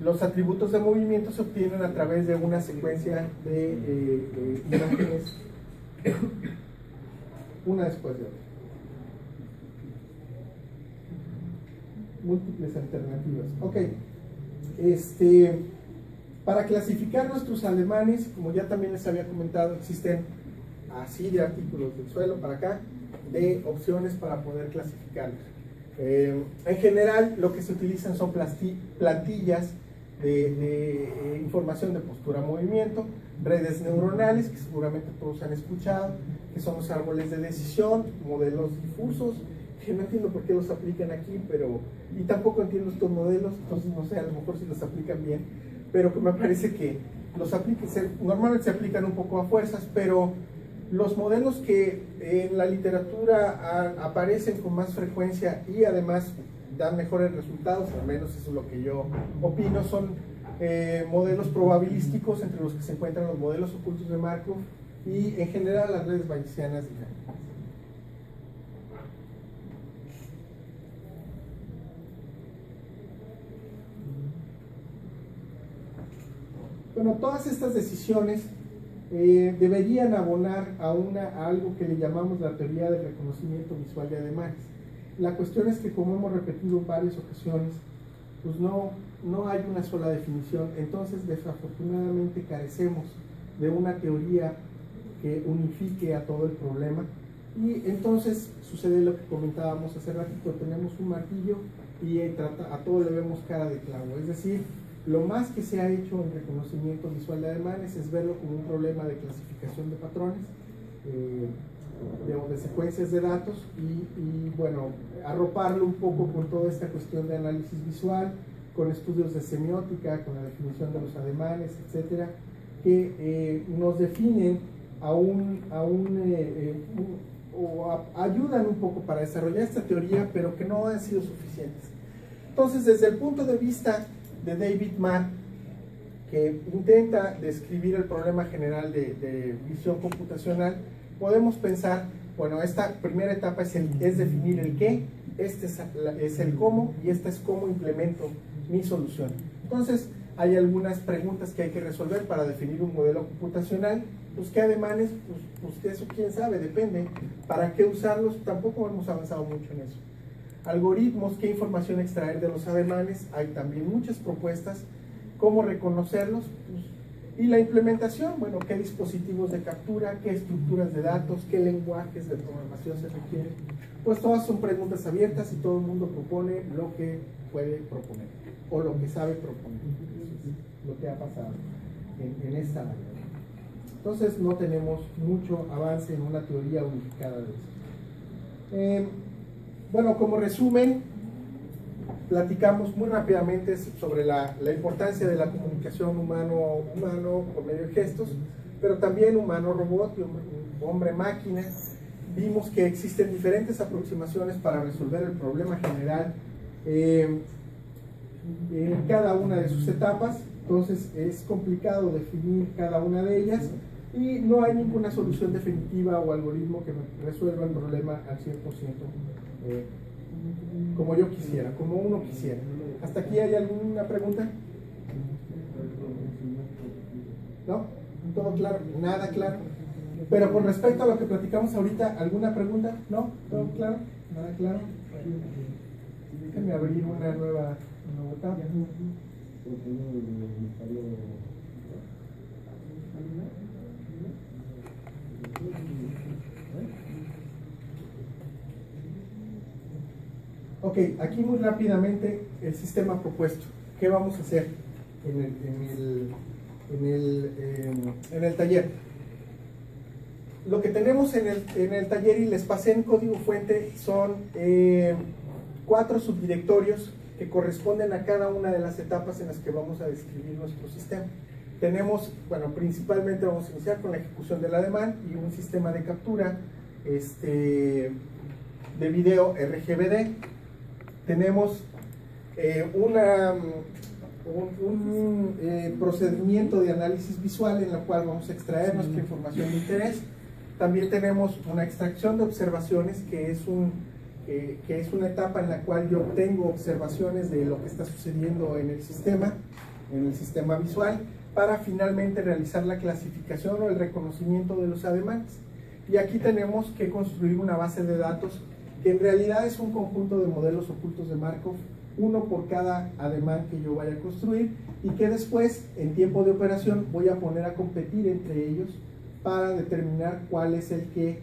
los atributos de movimiento se obtienen a través de una secuencia de imágenes, una después de otra. Múltiples alternativas. Ok. Para clasificar nuestros alemanes, como ya también les había comentado, existen así de artículos del suelo para acá, de opciones para poder clasificarlos. En general, lo que se utilizan son plantillas de información de postura-movimiento, redes neuronales, que seguramente todos han escuchado, que son los árboles de decisión, modelos difusos, que no entiendo por qué los aplican aquí, y tampoco entiendo estos modelos, entonces no sé, a lo mejor si los aplican bien, pero que me parece que normalmente se aplican un poco a fuerzas, pero los modelos que en la literatura aparecen con más frecuencia y además dan mejores resultados, al menos eso es lo que yo opino, son modelos probabilísticos, entre los que se encuentran los modelos ocultos de Markov y en general las redes bayesianas dinámicas. Bueno, todas estas decisiones deberían abonar a algo que le llamamos la teoría del reconocimiento visual de ademanes. La cuestión es que, como hemos repetido en varias ocasiones, pues no hay una sola definición, entonces desafortunadamente carecemos de una teoría que unifique a todo el problema, y entonces sucede lo que comentábamos hace ratito: tenemos un martillo y a todo le vemos cara de clavo. Es decir, lo más que se ha hecho en reconocimiento visual de ademanes es verlo como un problema de clasificación de patrones, de secuencias de datos, y bueno, arroparlo un poco con toda esta cuestión de análisis visual, con estudios de semiótica, con la definición de los ademanes, etcétera, que nos definen ayudan un poco para desarrollar esta teoría, pero que no han sido suficientes. Entonces, desde el punto de vista de David Marr, que intenta describir el problema general de visión computacional, podemos pensar, bueno, esta primera etapa es definir el qué, este es el cómo, y esta es cómo implemento mi solución. Entonces, hay algunas preguntas que hay que resolver para definir un modelo computacional. Pues, ¿qué ademanes? Pues eso quién sabe, depende. ¿Para qué usarlos? Tampoco hemos avanzado mucho en eso. Algoritmos, qué información extraer de los ademanes, hay también muchas propuestas. ¿Cómo reconocerlos? Pues, y la implementación, bueno, qué dispositivos de captura, qué estructuras de datos, qué lenguajes de programación se requieren. Pues todas son preguntas abiertas y todo el mundo propone lo que puede proponer o lo que sabe proponer. Eso es lo que ha pasado en esta área. Entonces no tenemos mucho avance en una teoría unificada de esto. Bueno, como resumen, platicamos muy rápidamente sobre la importancia de la comunicación humano-humano por medio de gestos, pero también humano-robot y hombre-máquina. Vimos que existen diferentes aproximaciones para resolver el problema general en cada una de sus etapas. Entonces es complicado definir cada una de ellas y no hay ninguna solución definitiva o algoritmo que resuelva el problema al 100% como yo quisiera, como uno quisiera. ¿Hasta aquí hay alguna pregunta? ¿No? ¿Todo claro? ¿Nada claro? Pero con respecto a lo que platicamos ahorita, ¿alguna pregunta? ¿No? ¿Todo claro? ¿Nada claro? Déjenme abrir una nueva tab. Ok, aquí muy rápidamente el sistema propuesto. ¿Qué vamos a hacer en el taller? Lo que tenemos en el taller, y les pasé en código fuente, son 4 subdirectorios que corresponden a cada una de las etapas en las que vamos a describir nuestro sistema. Tenemos, bueno, principalmente vamos a iniciar con la ejecución del ademán y un sistema de captura de video RGBD. Tenemos un procedimiento de análisis visual en la cual vamos a extraer nuestra información de interés. También tenemos una extracción de observaciones, que es una etapa en la cual yo obtengo observaciones de lo que está sucediendo en el sistema visual, para finalmente realizar la clasificación o el reconocimiento de los ademanes. Y aquí tenemos que construir una base de datos que en realidad es un conjunto de modelos ocultos de Markov, uno por cada ademán que yo vaya a construir, y que después, en tiempo de operación, voy a poner a competir entre ellos para determinar cuál es el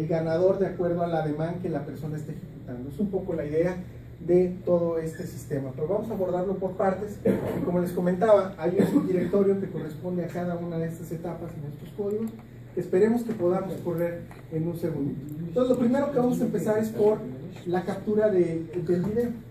ganador de acuerdo al ademán que la persona esté ejecutando. Es un poco la idea de todo este sistema, pero vamos a abordarlo por partes. Y como les comentaba, hay un subdirectorio que corresponde a cada una de estas etapas en estos códigos, que esperemos que podamos correr en un segundito. Entonces, lo primero que vamos a empezar es por la captura del video.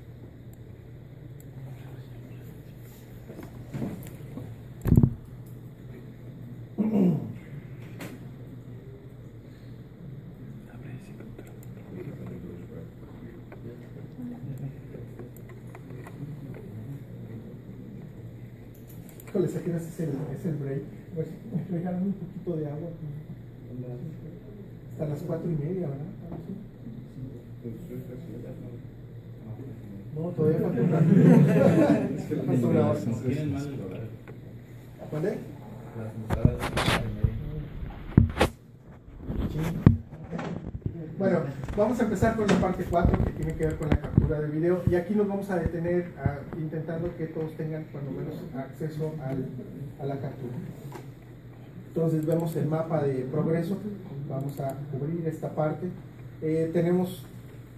Híjoles, aquí es el break. Pues me regalan un poquito de agua. Hasta las 4:30, ¿verdad? No, todavía falta un rato. Falta una hora.
Tienen mal el horario.
¿Vale?
Las mostradas.
Bueno, vamos a empezar con la parte 4, que tiene que ver con la captura de video, y aquí nos vamos a detener intentando que todos tengan cuando menos acceso a la captura. Entonces vemos el mapa de progreso, vamos a cubrir esta parte. Tenemos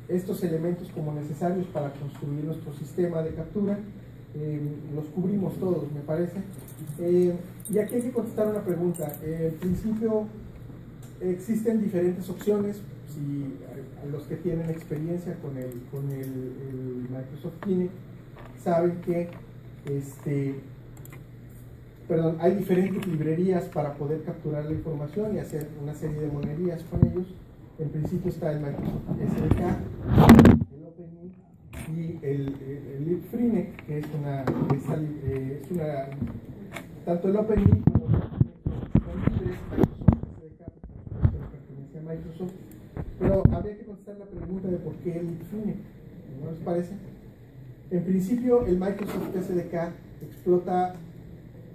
estos elementos como necesarios para construir nuestro sistema de captura, los cubrimos todos, me parece. Y aquí hay que contestar una pregunta. En principio existen diferentes opciones. Si los que tienen experiencia con el Microsoft Kinect saben que hay diferentes librerías para poder capturar la información y hacer una serie de monerías con ellos. En principio está el Microsoft SDK, el OpenID y el libfrine, que es tanto el OpenID como el Microsoft SDK, que pertenece a Microsoft. Pero habría que contestar la pregunta de por qué el libfrine, ¿no les parece? En principio, el Microsoft SDK explota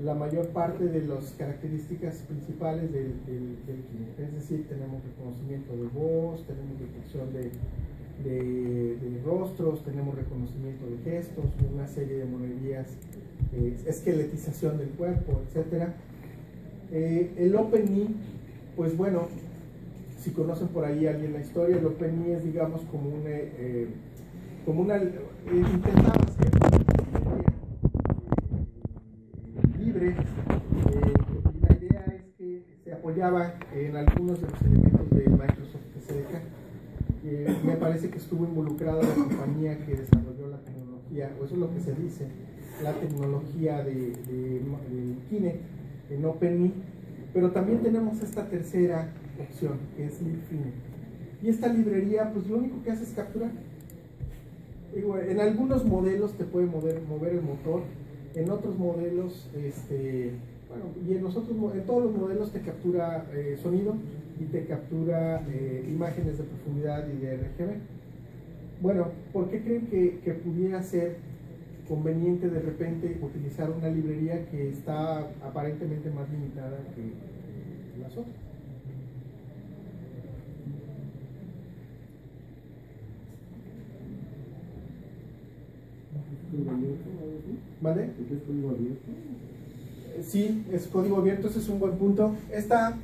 la mayor parte de las características principales del Kinect. Es decir, tenemos reconocimiento de voz, tenemos detección de rostros, tenemos reconocimiento de gestos, una serie de monerías, esqueletización del cuerpo, etc. El OpenID, pues bueno, si conocen por ahí alguien la historia, el OpenID es, digamos, intentaba ser libre, y la idea es que se apoyaba en algunos de los elementos del Microsoft SDK. Me parece que estuvo involucrada la compañía que desarrolló la tecnología, o eso es lo que se dice, la tecnología de Kinect en OpenID. Pero también tenemos esta tercera opción, que es libfrine. Y esta librería, pues lo único que hace es capturar. En algunos modelos te puede mover el motor, en otros modelos, y en todos los modelos te captura sonido y te captura imágenes de profundidad y de RGB. Bueno, ¿por qué creen que pudiera ser conveniente de repente utilizar una librería que está aparentemente más limitada que las otras? ¿Vale?
¿Es código abierto?
Sí, es código abierto, ese es un buen punto. Está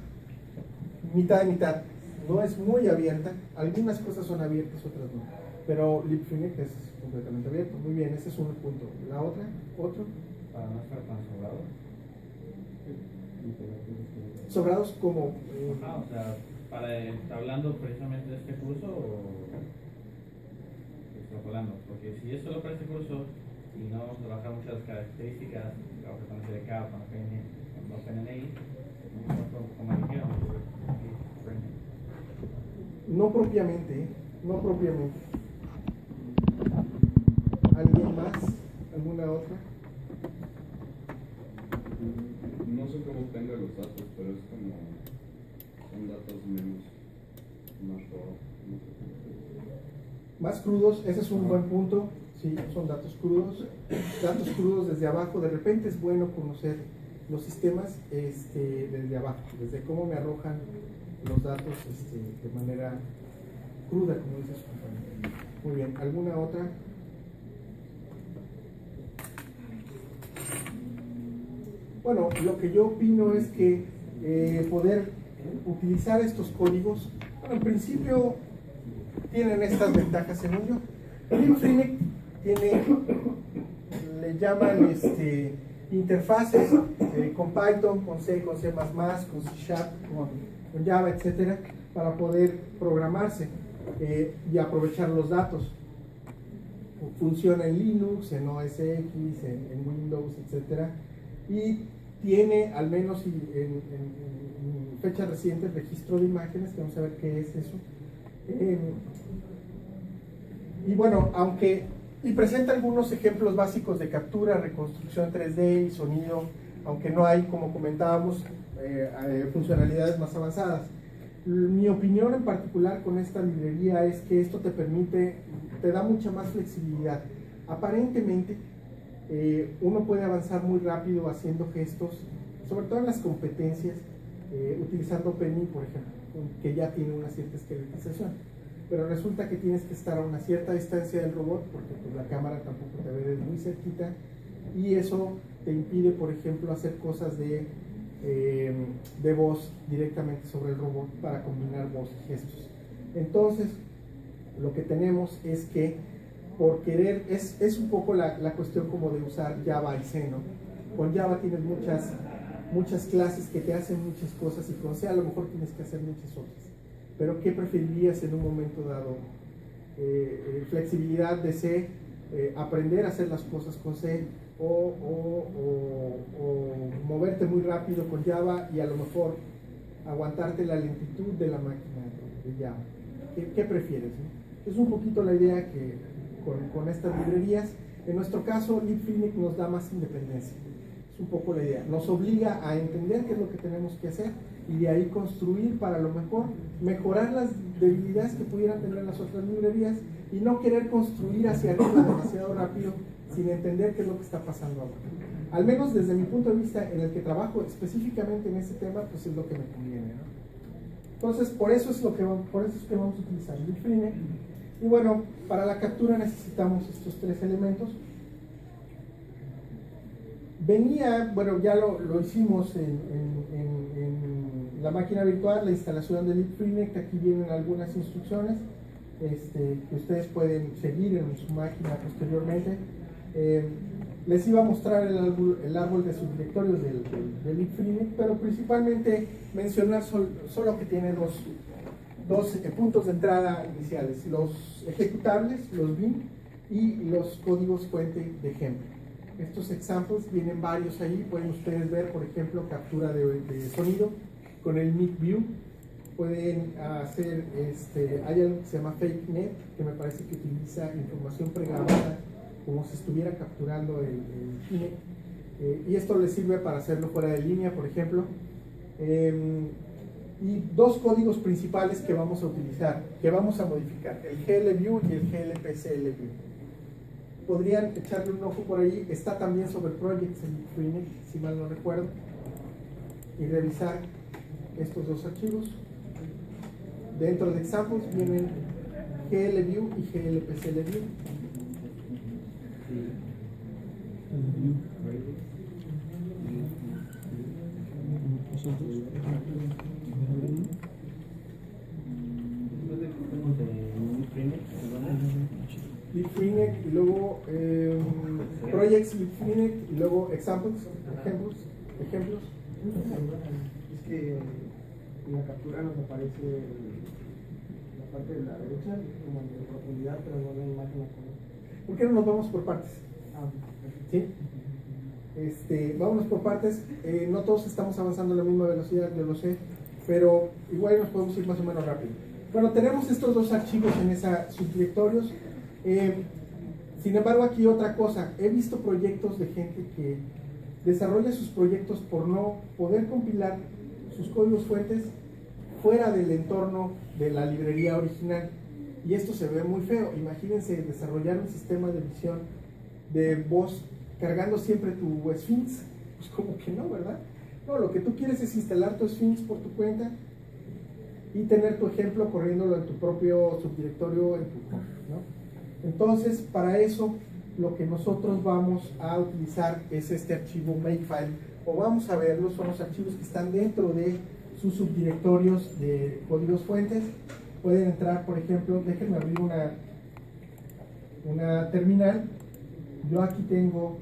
mitad de mitad, no es muy abierta, algunas cosas son abiertas, otras no. Pero libfrine es completamente abierto. Muy bien, ese es un punto. ¿La otra? ¿Otro?
Para no estar tan sobrado.
¿Sobrados como?
O sea, hablando precisamente de este curso o extrapolando, porque si es solo para este curso y no vamos a trabajar muchas características, vamos a conocer de cada con OpenNI, como dijeron,
no propiamente, no propiamente. ¿Alguien más? ¿Alguna otra?
No sé cómo obtenga los datos, pero es como son datos menos, más raw, no sé.
Más crudos, ese es un buen punto, sí, son datos crudos desde abajo. De repente es bueno conocer los sistemas desde abajo, desde cómo me arrojan los datos de manera cruda, como dice su compañero. Muy bien, ¿alguna otra? Bueno, lo que yo opino es que poder utilizar estos códigos, bueno, en principio tienen estas ventajas en ello. LibFreeNet tiene, le llaman interfaces con Python, con C, con C++, con C Sharp, con Java, etcétera, para poder programarse y aprovechar los datos. Funciona en Linux, en OS X, en Windows, etcétera, y tiene, al menos en fechas recientes, registro de imágenes, que vamos a ver qué es eso. Y bueno, y presenta algunos ejemplos básicos de captura, reconstrucción 3D y sonido, aunque no hay, como comentábamos, funcionalidades más avanzadas. Mi opinión en particular con esta librería es que esto te da mucha más flexibilidad. Aparentemente, uno puede avanzar muy rápido haciendo gestos, sobre todo en las competencias, utilizando Penny, por ejemplo, que ya tiene una cierta esqueletización. Pero resulta que tienes que estar a una cierta distancia del robot, porque pues, la cámara tampoco te ve desde muy cerquita, y eso te impide, por ejemplo, hacer cosas de voz directamente sobre el robot para combinar voz y gestos. Entonces, lo que tenemos es que por querer, es un poco la cuestión como de usar Java y C, ¿no? Con Java tienes muchas clases que te hacen muchas cosas y con C a lo mejor tienes que hacer muchas otras. Pero ¿qué preferirías en un momento dado? Flexibilidad de C, aprender a hacer las cosas con C o moverte muy rápido con Java y a lo mejor aguantarte la lentitud de la máquina de Java. ¿Qué prefieres? ¿No? Es un poquito la idea que con estas librerías, en nuestro caso LibFreeNet nos da más independencia. Es un poco la idea, nos obliga a entender qué es lo que tenemos que hacer y de ahí construir para lo mejor mejorar las debilidades que pudieran tener las otras librerías y no querer construir hacia arriba demasiado rápido sin entender qué es lo que está pasando ahora. Al menos desde mi punto de vista en el que trabajo específicamente en este tema, pues es lo que me conviene, ¿no? Entonces por eso es que vamos a utilizar LibFreeNet. Y bueno, para la captura necesitamos estos tres elementos. Venía, bueno, ya lo hicimos en la máquina virtual, la instalación de LibFreeNet. Aquí vienen algunas instrucciones que ustedes pueden seguir en su máquina posteriormente. Les iba a mostrar el árbol de subdirectorios de LibFreeNet, pero principalmente mencionar solo que tiene dos puntos de entrada iniciales: los ejecutables, los bin, y los códigos fuente de ejemplo. Estos examples vienen varios ahí, pueden ustedes ver, por ejemplo, captura de sonido con el Mic View. Pueden hacer, hay algo que se llama FakeNet, que me parece que utiliza información pregrabada como si estuviera capturando el Kinect, y esto les sirve para hacerlo fuera de línea, por ejemplo. Y dos códigos principales que vamos a utilizar, que vamos a modificar: el GLView y el GLPCLView. Podrían echarle un ojo por ahí, está también sobre Projects en LibFreeNet, si mal no recuerdo, y revisar estos dos archivos. Dentro de Examples vienen GLView y GLPCLView. LibFreeNet y luego Projects LibFreeNet y luego Examples, ejemplos.
Es que en la captura nos aparece la parte de la derecha como en profundidad, pero no la imagen.
¿Por qué no nos vamos por partes? ¿Sí? Vámonos por partes. No todos estamos avanzando a la misma velocidad, yo lo sé, pero igual nos podemos ir más o menos rápido. Bueno, tenemos estos dos archivos en esa subdirectorios. Sin embargo, aquí otra cosa: he visto proyectos de gente que desarrolla sus proyectos por no poder compilar sus códigos fuentes fuera del entorno de la librería original. Y esto se ve muy feo. Imagínense desarrollar un sistema de visión de voz cargando siempre tu Sphinx. Pues como que no, ¿verdad? No, lo que tú quieres es instalar tu Sphinx por tu cuenta y tener tu ejemplo corriéndolo en tu propio subdirectorio en tu compu, ¿no? Entonces, para eso, lo que nosotros vamos a utilizar es este archivo Makefile, o vamos a verlo, son los archivos que están dentro de sus subdirectorios de códigos fuentes. Pueden entrar, por ejemplo, déjenme abrir una terminal. Yo aquí tengo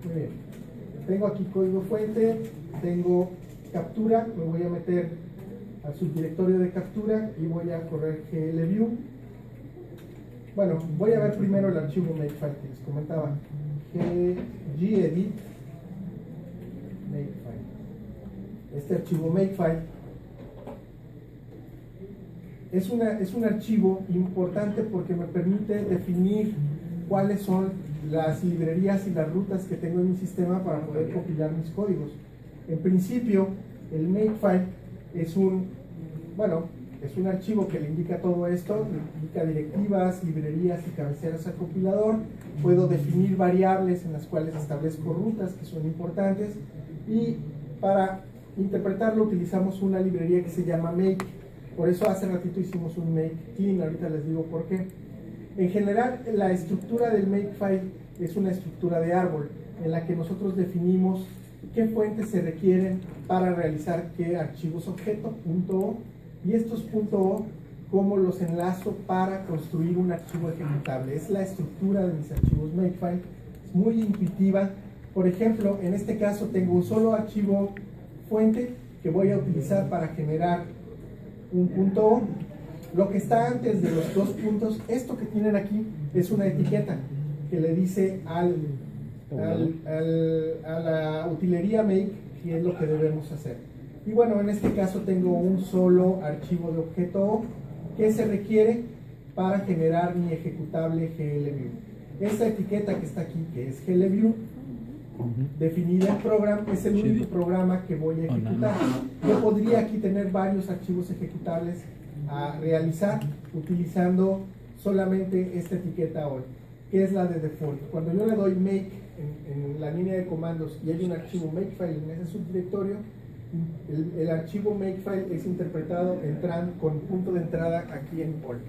muy bien. Tengo aquí código fuente, tengo captura, me voy a meter al subdirectorio de captura y voy a correr glview. Bueno, voy a ver primero el archivo Makefile que les comentaba. gedit Makefile. Este archivo Makefile es un archivo importante porque me permite definir cuáles son las librerías y las rutas que tengo en mi sistema para poder compilar mis códigos. En principio, el Makefile es un archivo que le indica todo esto, le indica directivas, librerías y cabeceras al compilador. Puedo definir variables en las cuales establezco rutas que son importantes, y para interpretarlo utilizamos una librería que se llama make. Por eso hace ratito hicimos un make clean, ahorita les digo por qué. En general, la estructura del Makefile es una estructura de árbol en la que nosotros definimos qué fuentes se requieren para realizar qué archivos objeto, .o, y estos .o, cómo los enlazo para construir un archivo ejecutable. Es la estructura de mis archivos Makefile, es muy intuitiva. Por ejemplo, en este caso tengo un solo archivo fuente que voy a utilizar para generar un .o. Lo que está antes de los dos puntos, esto que tienen aquí, es una etiqueta que le dice a la utilería make qué es lo que debemos hacer. Y bueno, en este caso tengo un solo archivo de objeto O que se requiere para generar mi ejecutable glview. Esta etiqueta que está aquí, que es glview, definida en program, es el único programa que voy a ejecutar. Yo podría aquí tener varios archivos ejecutables a realizar utilizando solamente esta etiqueta all, que es la de default. Cuando yo le doy make en la línea de comandos y hay un archivo Makefile en ese subdirectorio, el archivo Makefile es interpretado con punto de entrada aquí en all.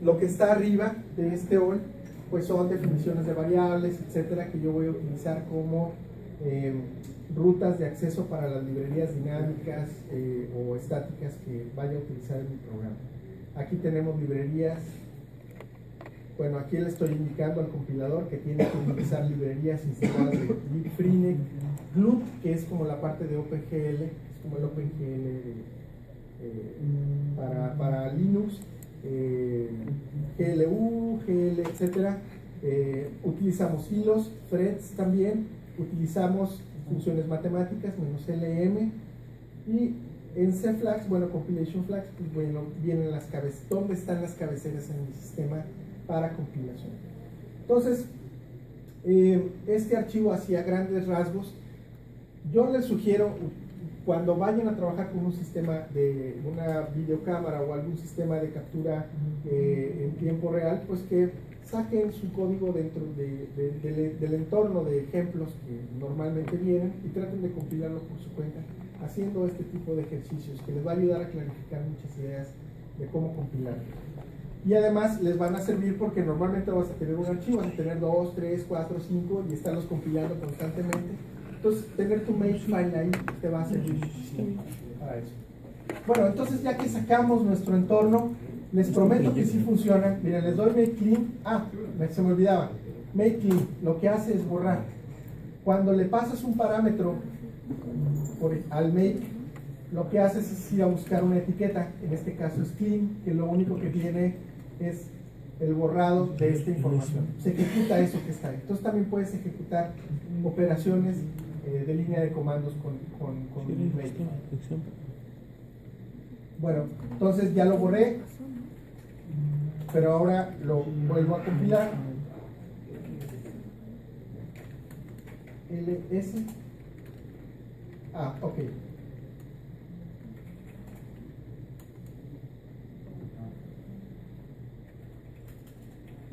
Lo que está arriba de este all pues son definiciones de variables, etcétera, que yo voy a utilizar como rutas de acceso para las librerías dinámicas o estáticas que vaya a utilizar en mi programa. Aquí tenemos librerías. Bueno, aquí le estoy indicando al compilador que tiene que utilizar librerías instaladas de libfreenet, glut, que es como la parte de OpenGL, es como el OpenGL para Linux, GLU, GL, etcétera. Utilizamos hilos, threads también, utilizamos funciones matemáticas, -LM, y en CFlags, bueno, compilation flags, pues bueno, vienen las cabeceras, ¿dónde están las cabeceras en mi sistema para compilación? Entonces, este archivo hacia grandes rasgos, yo les sugiero, cuando vayan a trabajar con un sistema de una videocámara o algún sistema de captura en tiempo real, pues que saquen su código dentro del entorno de ejemplos que normalmente vienen y traten de compilarlo por su cuenta, haciendo este tipo de ejercicios que les va a ayudar a clarificar muchas ideas de cómo compilar. Y además les van a servir porque normalmente vas a tener un archivo, vas a tener 2, 3, 4, 5 y estarlos compilando constantemente. Entonces, tener tu Makefile ahí te va a servir muchísimo para eso. Bueno, entonces ya que sacamos nuestro entorno, les prometo que sí funciona. Miren, les doy make clean. Se me olvidaba. Make clean, lo que hace es borrar. Cuando le pasas un parámetro al make, lo que haces es ir a buscar una etiqueta, en este caso es clean, que lo único que tiene es el borrado de esta información. Se ejecuta eso que está ahí. Entonces también puedes ejecutar operaciones de línea de comandos con make. Bueno, entonces ya lo borré. pero ahora lo vuelvo a compilar. LS. Ok.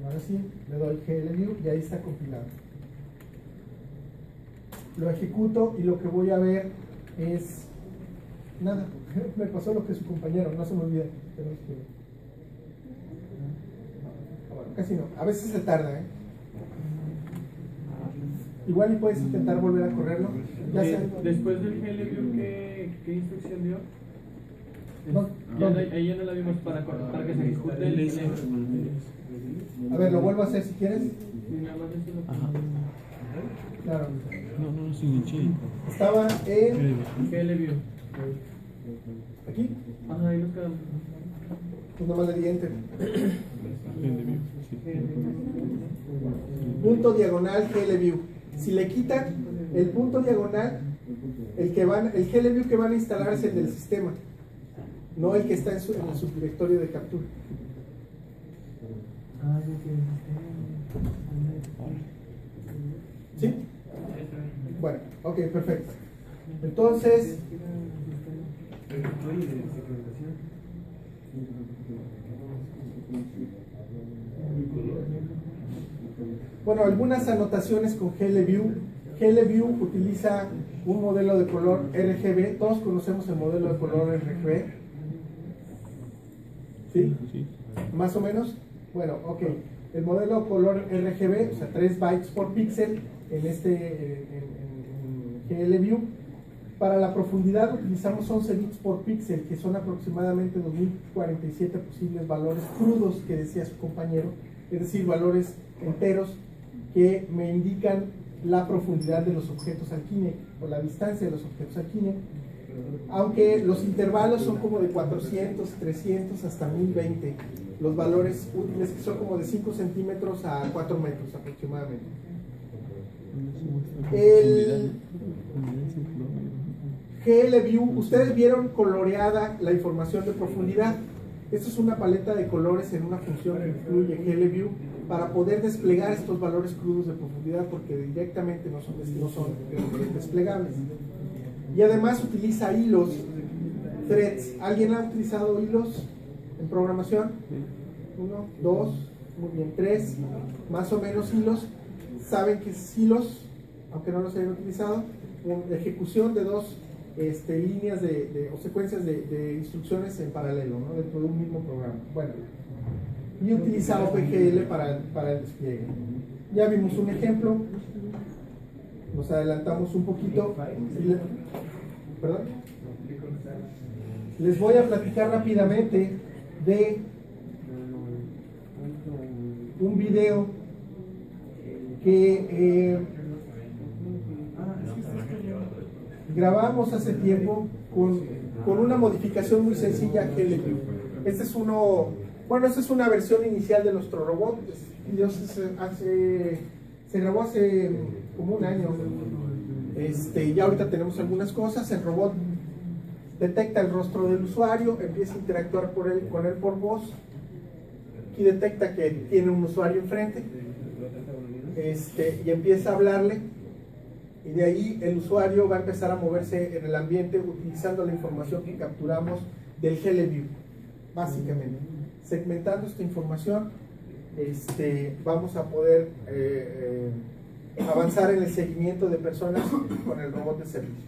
Ahora sí, le doy GLView y ahí está compilado. Lo ejecuto y lo que voy a ver es nada. Me pasó lo que su compañero, no se me olvide. Bueno, casi no. A veces se tarda, ¿eh? Igual y puedes intentar volver a correrlo. Ya
Después del GLView, ¿qué instrucción dio?
No,
Ahí ya no la vimos para que se ejecute el INE.
a ver, lo vuelvo a hacer si quieres.
Nada más eso lo
Ajá.
Claro.
No, sin el
Estaba en
GLView.
aquí.
Ajá, ahí nos quedamos.
Pues nada más le di enter. Punto diagonal GLView. Si le quitan el punto diagonal, el GLView que van a instalar es el del sistema, no el que está en el subdirectorio de captura. ¿Sí? Bueno, ok, perfecto. Entonces, bueno, algunas anotaciones con GLView. GLView utiliza un modelo de color RGB. Todos conocemos el modelo de color RGB. ¿Sí? ¿Más o menos? Bueno, ok. El modelo de color RGB, o sea, 3 bytes por píxel en GLView. Para la profundidad utilizamos 11 bits por píxel, que son aproximadamente 2047 posibles valores crudos que decía su compañero, es decir, valores enteros que me indican la profundidad de los objetos al Kinect o la distancia de los objetos al Kinect, aunque los intervalos son como de 400, 300 hasta 1020, los valores útiles que son como de 5 centímetros a 4 metros aproximadamente. El GLView, ustedes vieron coloreada la información de profundidad. Esto es una paleta de colores en una función que incluye GLView para poder desplegar estos valores crudos de profundidad, porque directamente no son desplegables. Y además utiliza hilos, threads. ¿Alguien ha utilizado hilos en programación? 1, 2, muy bien, 3, más o menos hilos. ¿Saben qué es hilos? Aunque no los hayan utilizado. La ejecución de dos líneas o secuencias de instrucciones en paralelo, ¿no? Dentro de un mismo programa. Bueno, y utiliza OpenGL para el despliegue. Ya vimos un ejemplo, nos adelantamos un poquito. ¿Perdón? Les voy a platicar rápidamente de un video que grabamos hace tiempo con una modificación muy sencilla a GLView. Esta es una versión inicial de nuestro robot. Se grabó hace como un año. Ya ahorita tenemos algunas cosas. El robot detecta el rostro del usuario, empieza a interactuar con él por voz y detecta que tiene un usuario enfrente, y empieza a hablarle, y de ahí el usuario va a empezar a moverse en el ambiente utilizando la información que capturamos del GLView. Básicamente, segmentando esta información, vamos a poder avanzar en el seguimiento de personas con el robot de servicio.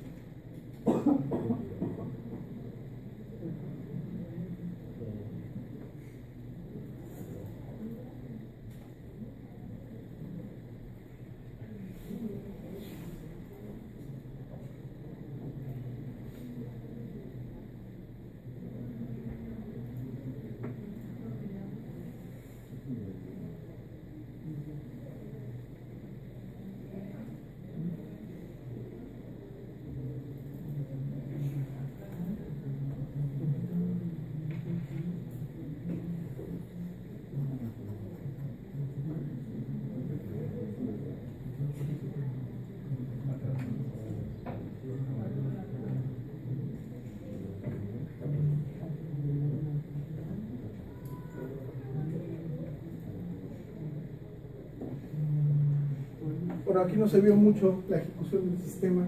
Bueno, aquí no se vio mucho la ejecución del sistema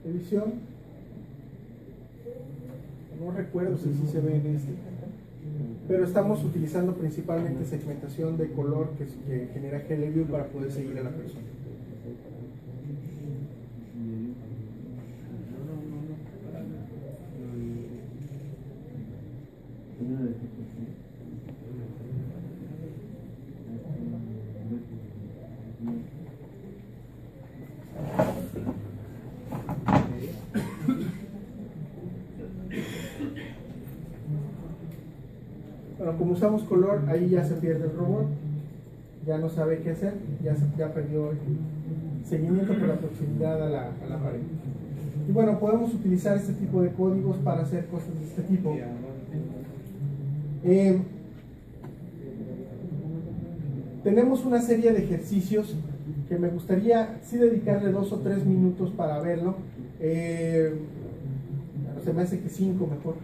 de visión. No recuerdo si sí se ve en este. Pero estamos utilizando principalmente segmentación de color que genera HeleView para poder seguir a la persona. Bueno, como usamos color, ahí ya se pierde el robot, ya no sabe qué hacer, ya perdió el seguimiento por la proximidad a la pared. Y bueno, podemos utilizar este tipo de códigos para hacer cosas de este tipo. Tenemos una serie de ejercicios que me gustaría sí dedicarle 2 o 3 minutos para verlo. Se me hace que 5 mejor.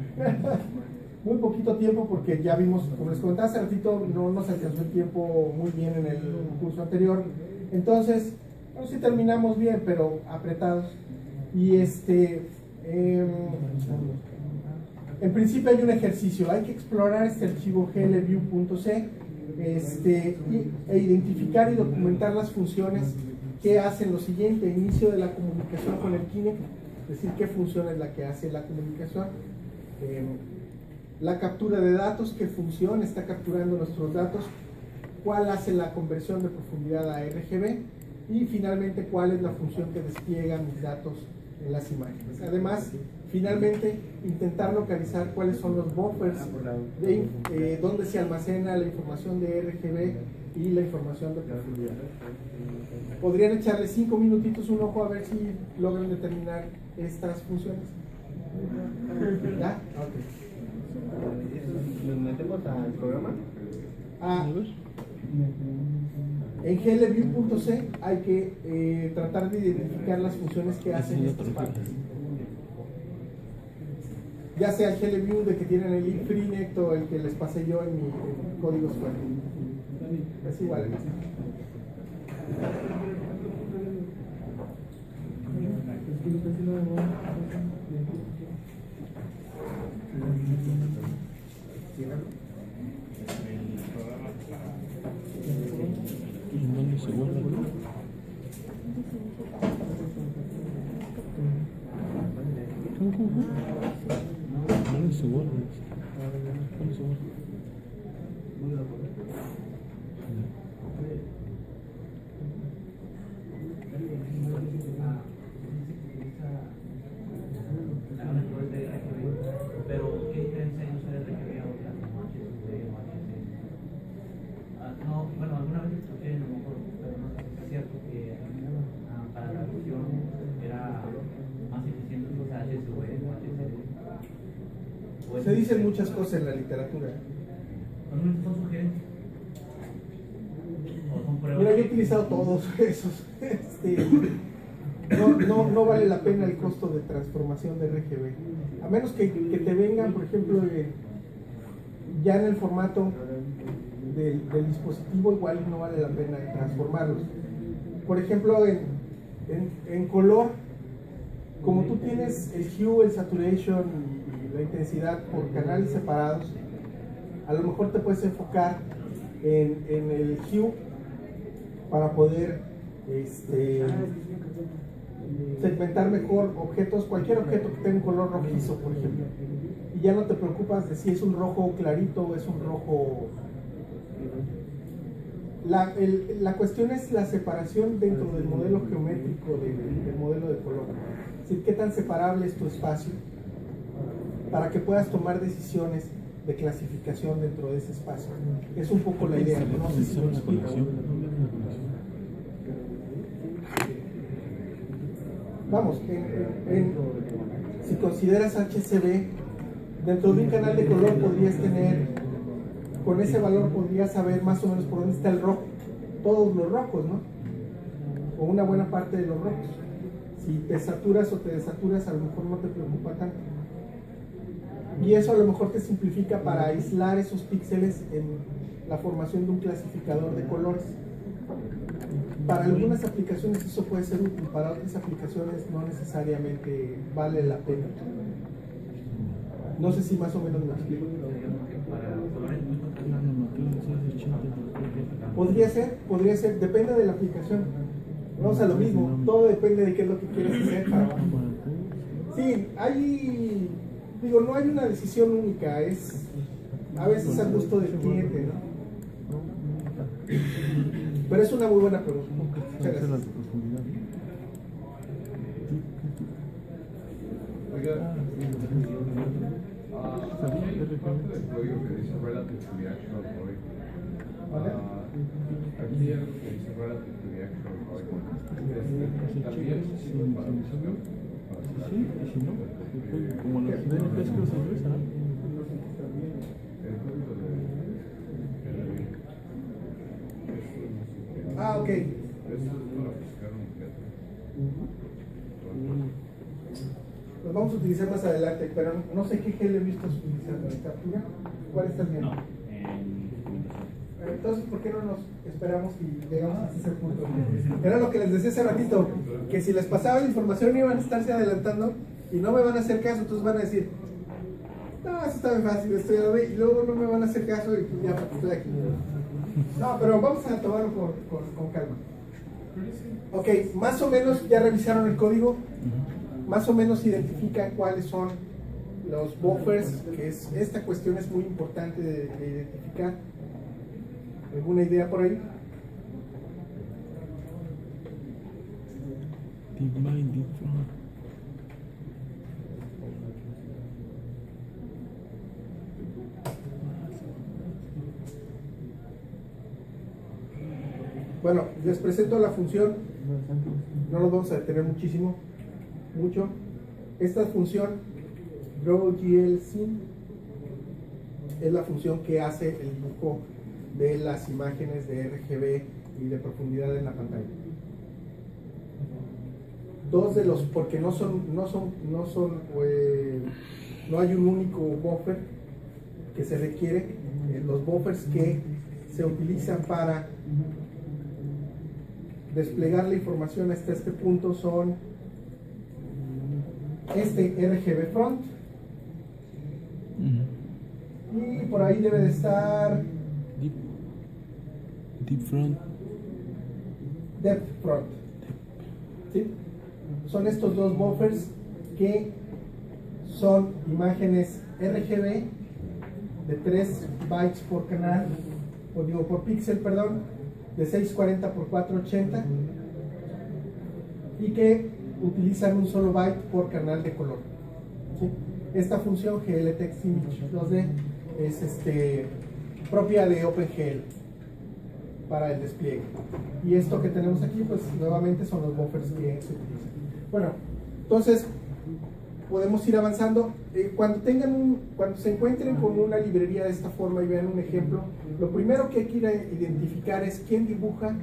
Muy poquito tiempo porque ya vimos, como les comentaba hace ratito, no nos alcanzó el tiempo muy bien en el curso anterior. Entonces, no sé si terminamos bien, pero apretados. Y en principio hay un ejercicio, hay que explorar este archivo HeleView.c e identificar y documentar las funciones que hacen lo siguiente: inicio de la comunicación con el Kinect, es decir, qué función es la que hace la comunicación, la captura de datos, qué función está capturando nuestros datos, cuál hace la conversión de profundidad a RGB y finalmente cuál es la función que despliega mis datos en las imágenes. Además, finalmente, intentar localizar cuáles son los buffers donde se almacena la información de RGB y la información de profundidad. Podrían echarle 5 minutitos un ojo a ver si logran determinar estas funciones. ¿Ya? Ok.
¿Nos metemos al programa?
En HeleView.c hay que tratar de identificar las funciones que hacen estas partes. Ya sea el HeleView de que tienen el IFRINECT o el que les pasé yo en mi código fuente. Es igual.
¿En dónde se guarda? ¿Dónde se guarda? ¿Dónde se guarda?
Pero, ¿qué diferencia hay usar RGB a otras como HSD o HC? No, bueno, alguna vez escuché, no me acuerdo, pero no sé si es cierto que para la visión era más eficiente usar HSV o HCD.
Se dicen muchas cosas en la literatura.
¿Normalmente son sugerencias? ¿O son pruebas?
Mira, yo he utilizado todos esos. No vale la pena el costo de transformación de RGB. A menos que te vengan, por ejemplo, ya en el formato del dispositivo, igual no vale la pena transformarlos. Por ejemplo, en color, como tú tienes el hue, el saturation y la intensidad por canales separados, a lo mejor te puedes enfocar en el hue para poder segmentar mejor objetos, cualquier objeto que tenga un color rojizo, por ejemplo, y ya no te preocupas de si es un rojo clarito o es un rojo. La cuestión es la separación dentro del modelo geométrico del modelo de color, es decir, qué tan separable es tu espacio para que puedas tomar decisiones de clasificación dentro de ese espacio. Es un poco la idea, no sé si lo explico. Vamos, si consideras HCB, dentro de un canal de color podrías tener, con ese valor podrías saber más o menos por dónde está el rojo, todos los rojos, ¿no? O una buena parte de los rojos. Si te saturas o te desaturas, a lo mejor no te preocupa tanto. Y eso a lo mejor te simplifica para aislar esos píxeles en la formación de un clasificador de colores. para algunas aplicaciones eso puede ser útil, para otras aplicaciones no necesariamente vale la pena. No sé si más o menos me explico. Podría ser, depende de la aplicación. Vamos a lo mismo, todo depende de qué es lo que quieres hacer. Sí, digo, no hay una decisión única, es a veces al gusto del cliente, ¿no? Pero es una muy buena pregunta. Muchas gracias.
Oiga, parte del código que dice relative to the actual point. Aquí el que dice relative to the actual point. También sirve para buscar.
Sí, y si no, como los DNPs que los ingresan.
El código de
Ok.
Eso es para buscar un objeto.
Los vamos a utilizar más adelante, pero no sé qué GLB estás utilizando. ¿En captura? ¿Cuál estás viendo? Entonces, ¿por qué no nos esperamos y llegamos hasta ese punto? Era lo que les decía hace ratito, que si les pasaba la información iban a estarse adelantando y no me van a hacer caso, entonces van a decir, no, eso está bien fácil, y luego no me van a hacer caso y pues ya estoy aquí. No, pero vamos a tomarlo con calma. Ok, más o menos ya revisaron el código, más o menos identifican cuáles son los buffers, que es, esta cuestión es muy importante de identificar. ¿Alguna idea por ahí? Bueno, les presento la función, no nos vamos a detener mucho. Esta función, drawGLScene, es la función que hace el dibujo de las imágenes de RGB y de profundidad en la pantalla. Dos de los, porque no hay un único buffer que se requiere. Los buffers que se utilizan para desplegar la información hasta este punto son este RGB front y por ahí debe de estar
Deep front.
Depth front. ¿Sí? Son estos dos buffers que son imágenes RGB de 3 bytes por canal, por píxel, perdón, de 640 por 480 y que utilizan un solo byte por canal de color. ¿Sí? Esta función GLText Image 2D es propia de OpenGL para el despliegue. Y esto que tenemos aquí, pues nuevamente son los buffers que se utilizan. Bueno, entonces podemos ir avanzando. Cuando se encuentren con una librería de esta forma y vean un ejemplo, lo primero que hay que ir a identificar es quién dibuja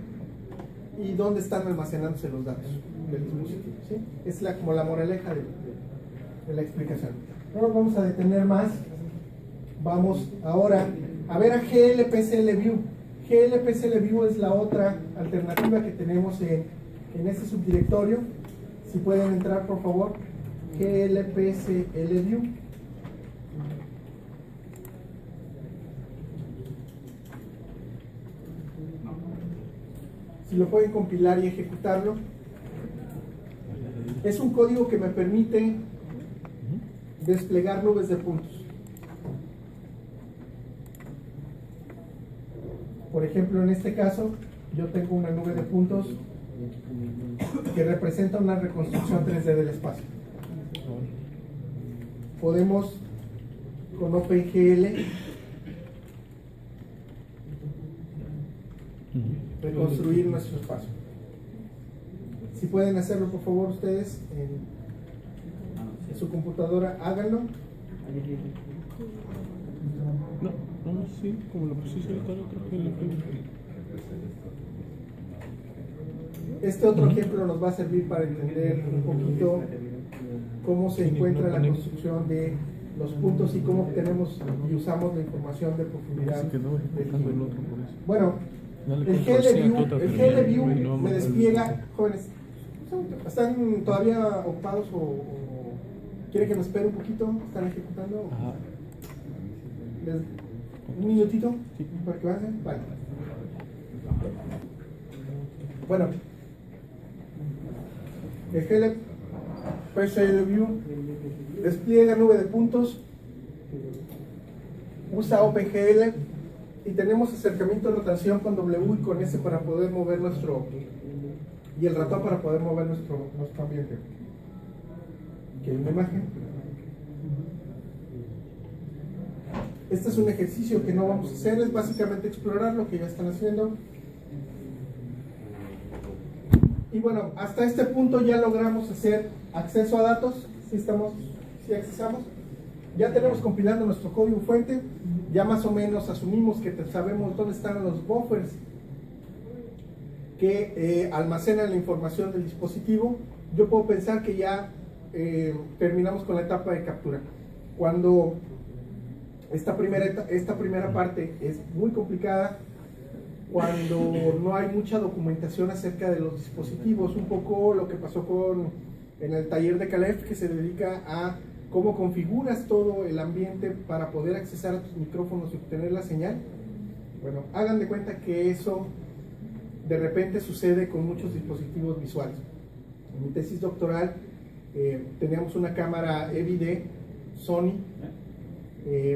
y dónde están almacenándose los datos del dispositivo. ¿Sí? Es como la moraleja de la explicación. No nos vamos a detener más. Vamos ahora a ver a glPCLView. glPCLView es la otra alternativa que tenemos en este subdirectorio. Si pueden entrar, por favor. glPCLView. Si lo pueden compilar y ejecutarlo. Es un código que me permite desplegar nubes de puntos. Por ejemplo, en este caso, yo tengo una nube de puntos que representa una reconstrucción 3D del espacio. Podemos, con OpenGL, reconstruir nuestro espacio. Si pueden hacerlo, por favor, ustedes en su computadora, háganlo.
No, sí, como lo pusiste ahorita, creo que
Este otro ejemplo nos va a servir para entender un poquito cómo se encuentra la construcción de los puntos y cómo obtenemos y usamos la información de profundidad del giro. Bueno, El GLView me despliega, jóvenes, ¿están todavía ocupados o quieren que me espere un poquito? ¿Están ejecutando? ¿Un minutito para que avancen? Vale. Bueno, el GLView despliega nube de puntos, usa OpenGL y tenemos acercamiento de rotación con W y con S para poder mover y el ratón para poder mover nuestro ambiente. Aquí hay una imagen. Este es un ejercicio que no vamos a hacer, es básicamente explorar lo que ya están haciendo. Y bueno, hasta este punto ya logramos hacer acceso a datos. Si accesamos, ya tenemos compilando nuestro código fuente, ya más o menos asumimos que sabemos dónde están los buffers que almacenan la información del dispositivo. Yo puedo pensar que ya terminamos con la etapa de captura. Cuando esta primera parte es muy complicada, cuando no hay mucha documentación acerca de los dispositivos, un poco lo que pasó en el taller de Calef, que se dedica a cómo configuras todo el ambiente para poder accesar a tus micrófonos y obtener la señal. Bueno, hagan de cuenta que eso de repente sucede con muchos dispositivos visuales. En mi tesis doctoral teníamos una cámara EVD Sony,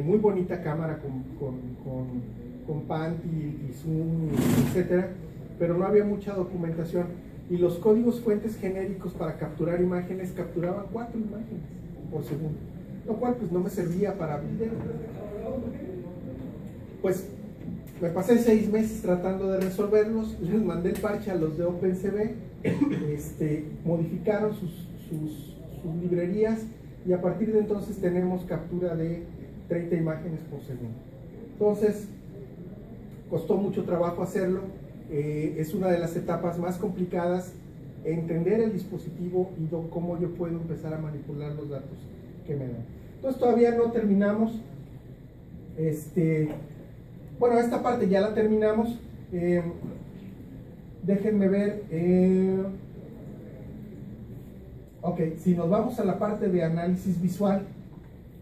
muy bonita cámara con Pant y Zoom, etcétera, pero no había mucha documentación y los códigos fuentes genéricos para capturar imágenes capturaban 4 imágenes por segundo, lo cual pues no me servía para video. Pues me pasé 6 meses tratando de resolverlos, les mandé el parche a los de OpenCV, modificaron sus librerías y a partir de entonces tenemos captura de 30 imágenes por segundo. Entonces costó mucho trabajo hacerlo, es una de las etapas más complicadas, entender el dispositivo y cómo yo puedo empezar a manipular los datos que me dan. Entonces todavía no terminamos, bueno, esta parte ya la terminamos. Déjenme ver, ok, si nos vamos a la parte de análisis visual,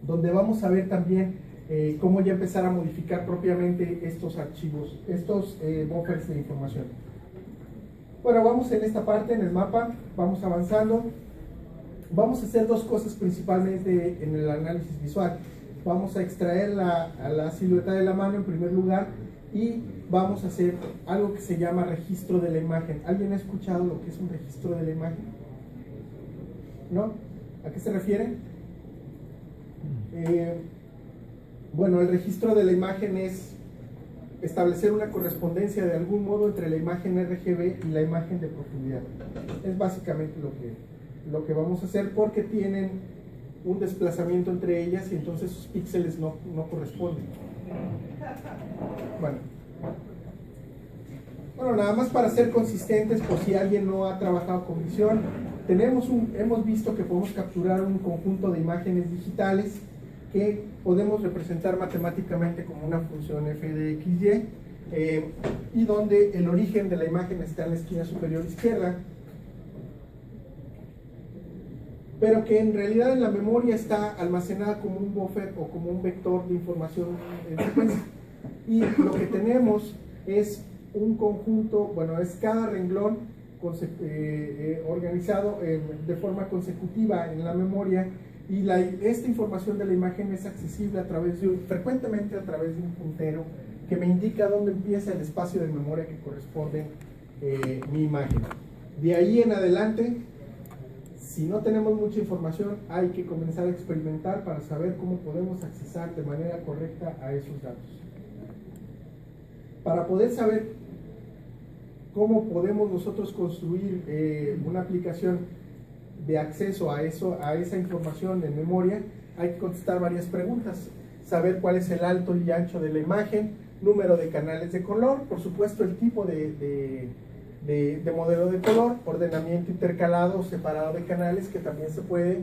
donde vamos a ver también cómo ya empezar a modificar propiamente estos archivos, estos buffers de información. Bueno, vamos en esta parte, en el mapa, vamos avanzando. Vamos a hacer 2 cosas principalmente en el análisis visual. Vamos a extraer la silueta de la mano en primer lugar y vamos a hacer algo que se llama registro de la imagen. ¿Alguien ha escuchado lo que es un registro de la imagen? ¿No? ¿A qué se refiere? Bueno, el registro de la imagen es establecer una correspondencia de algún modo entre la imagen RGB y la imagen de profundidad. Es básicamente lo que vamos a hacer, porque tienen un desplazamiento entre ellas y entonces sus píxeles no corresponden. Bueno, nada más para ser consistentes, por si alguien no ha trabajado con visión, hemos visto que podemos capturar un conjunto de imágenes digitales que podemos representar matemáticamente como una función f de xy, y donde el origen de la imagen está en la esquina superior izquierda, pero que en realidad en la memoria está almacenada como un buffer o como un vector de información en secuencia. Y lo que tenemos es un conjunto, bueno, es cada renglón organizado de forma consecutiva en la memoria, y esta información de la imagen es accesible frecuentemente a través de un puntero que me indica dónde empieza el espacio de memoria que corresponde mi imagen. De ahí en adelante, si no tenemos mucha información, hay que comenzar a experimentar para saber cómo podemos accesar de manera correcta a esos datos. Para poder saber cómo podemos nosotros construir una aplicación de acceso a esa información en memoria, hay que contestar varias preguntas. Saber cuál es el alto y ancho de la imagen, número de canales de color, por supuesto el tipo de modelo de color, ordenamiento intercalado o separado de canales, que también se puede,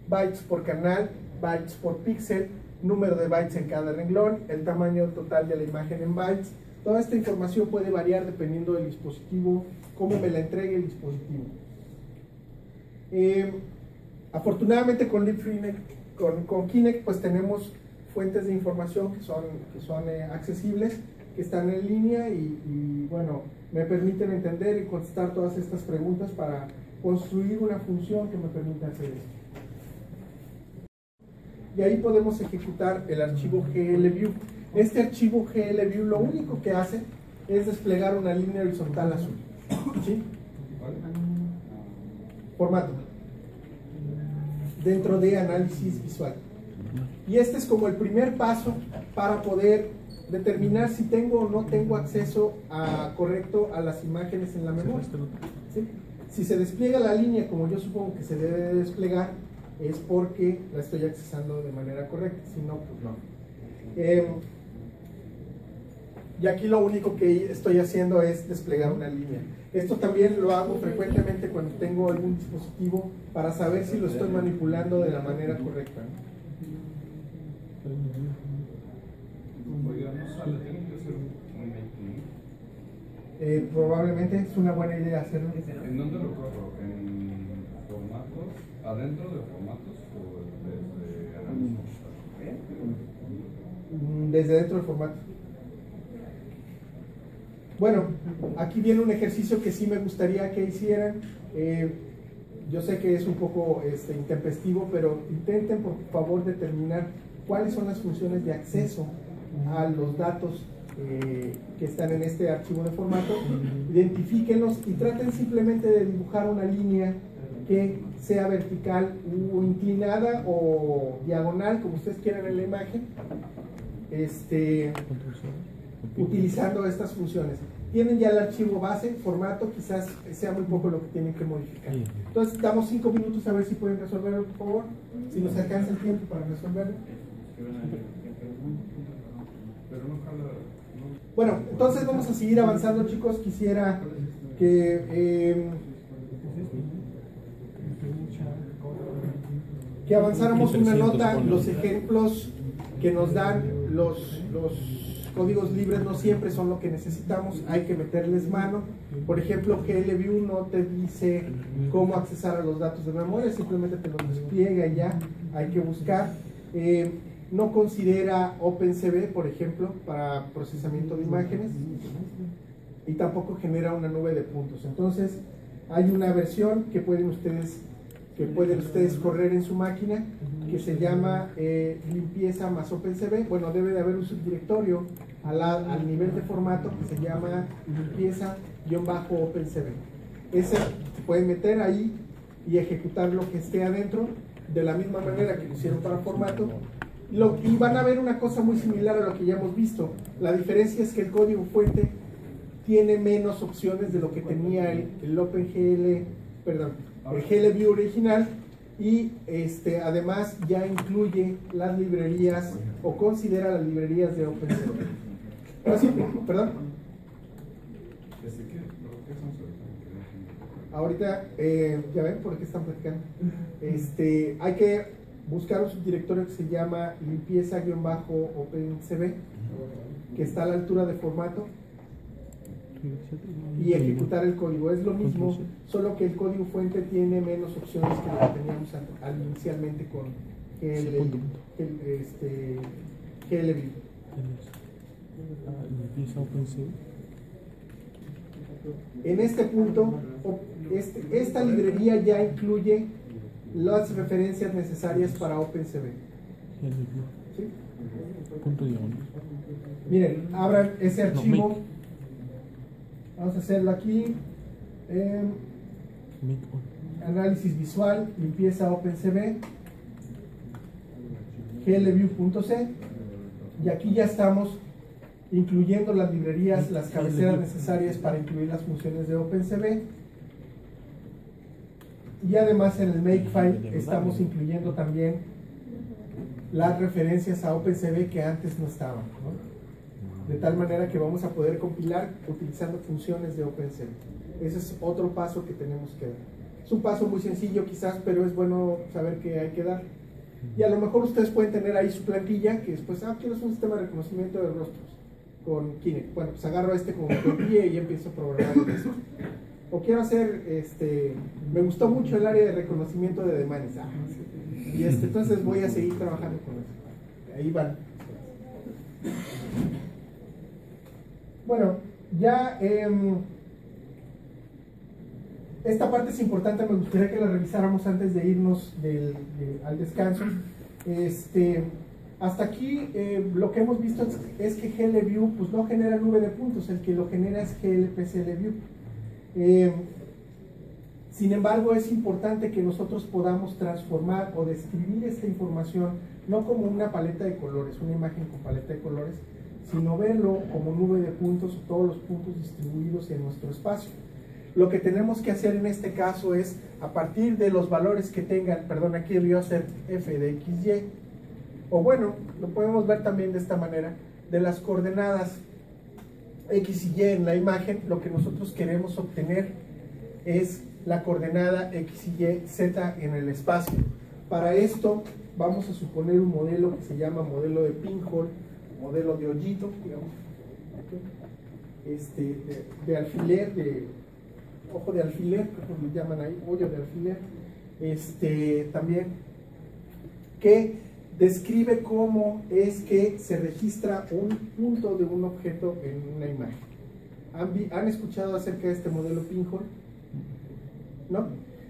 bytes por canal, bytes por píxel, número de bytes en cada renglón, el tamaño total de la imagen en bytes, Toda esta información puede variar dependiendo del dispositivo, cómo me la entregue el dispositivo. Afortunadamente con LibFreeNet, con Kinect, pues tenemos fuentes de información que son accesibles, que están en línea y bueno, me permiten entender y contestar todas estas preguntas para construir una función que me permita hacer esto. Y ahí podemos ejecutar el archivo GLView. Este archivo GLView lo único que hace es desplegar una línea horizontal azul. ¿Sí? Formato. Dentro de análisis visual. Y este es como el primer paso para poder determinar si tengo o no tengo acceso correcto a las imágenes en la memoria. ¿Sí? Si se despliega la línea como yo supongo que se debe de desplegar, es porque la estoy accesando de manera correcta, si no, pues no. Y aquí lo único que estoy haciendo es desplegar una línea. Esto también lo hago frecuentemente cuando tengo algún dispositivo para saber si lo estoy manipulando de la manera correcta. Probablemente es una buena idea hacerlo.
¿En dónde lo corro? ¿En formatos? ¿Adentro de formatos o desde análisis?
Desde dentro del formato. Bueno, aquí viene un ejercicio que sí me gustaría que hicieran. Yo sé que es un poco intempestivo, pero intenten por favor determinar cuáles son las funciones de acceso a los datos que están en este archivo de formato. Identifíquenlos y traten simplemente de dibujar una línea que sea vertical o inclinada o diagonal, como ustedes quieran en la imagen, utilizando estas funciones. Tienen ya el archivo base, formato, quizás sea muy poco lo que tienen que modificar. Entonces damos 5 minutos a ver si pueden resolverlo, por favor, si nos alcanza el tiempo para resolverlo. Bueno, entonces vamos a seguir avanzando, chicos. Quisiera que avanzáramos una nota. Los ejemplos que nos dan los códigos libres no siempre son lo que necesitamos, hay que meterles mano. Por ejemplo, GLView no te dice cómo accesar a los datos de memoria, simplemente te los despliega y ya, hay que buscar. No considera OpenCV, por ejemplo, para procesamiento de imágenes, y tampoco genera una nube de puntos. Entonces, hay una versión que pueden ustedes correr en su máquina, que se llama limpieza más OpenCV. Bueno, debe de haber un subdirectorio al nivel de formato que se llama limpieza-OpenCV. Ese se pueden meter ahí y ejecutar lo que esté adentro de la misma manera que lo hicieron para formato. Y van a ver una cosa muy similar a lo que ya hemos visto. La diferencia es que el código fuente tiene menos opciones de lo que tenía el GLView original, y además ya incluye las librerías o considera las librerías de OpenCV. Perdón. Ahorita, ya ven por qué están platicando. Hay que buscar un subdirectorio que se llama limpieza-OpenCV, que está a la altura de formato, y ejecutar el código. Es lo mismo, solo que el código fuente tiene menos opciones que lo que teníamos inicialmente con GLView. En este punto, esta librería ya incluye las referencias necesarias para OpenCV. ¿Sí? Miren, abran ese archivo. Vamos a hacerlo aquí. Análisis visual, limpieza OpenCV, glview.c, y aquí ya estamos incluyendo las librerías, las cabeceras necesarias para incluir las funciones de OpenCV. Y además en el Makefile estamos incluyendo también las referencias a OpenCV que antes no estaban, ¿no? De tal manera que vamos a poder compilar utilizando funciones de OpenCV. Ese es otro paso que tenemos que dar. Es un paso muy sencillo quizás, pero es bueno saber que hay que dar. Y a lo mejor ustedes pueden tener ahí su plantilla, que después, quiero un sistema de reconocimiento de rostros. con Kinect. Bueno, pues agarro este como pie y empiezo a programar eso. O quiero hacer, me gustó mucho el área de reconocimiento de ademanes. Y entonces voy a seguir trabajando con eso. Ahí van. Bueno, ya esta parte es importante, me gustaría que la revisáramos antes de irnos al descanso. Hasta aquí lo que hemos visto es que GLView pues no genera nube de puntos, el que lo genera es GLPCLView. Sin embargo, es importante que nosotros podamos transformar o describir esta información no como una paleta de colores, una imagen con paleta de colores, sino verlo como nube de puntos, todos los puntos distribuidos en nuestro espacio. Lo que tenemos que hacer en este caso es, a partir de los valores que tengan, perdón, aquí debió ser f de xy, o bueno, lo podemos ver también de esta manera, de las coordenadas x y y en la imagen, lo que nosotros queremos obtener es la coordenada x y y, z en el espacio. Para esto vamos a suponer un modelo que se llama modelo de pinhole, modelo de hoyito, digamos, de alfiler, de ojo de alfiler, como le llaman ahí, hoyo de alfiler, también, que describe cómo es que se registra un punto de un objeto en una imagen. ¿Han escuchado acerca de este modelo pinhole? ¿No?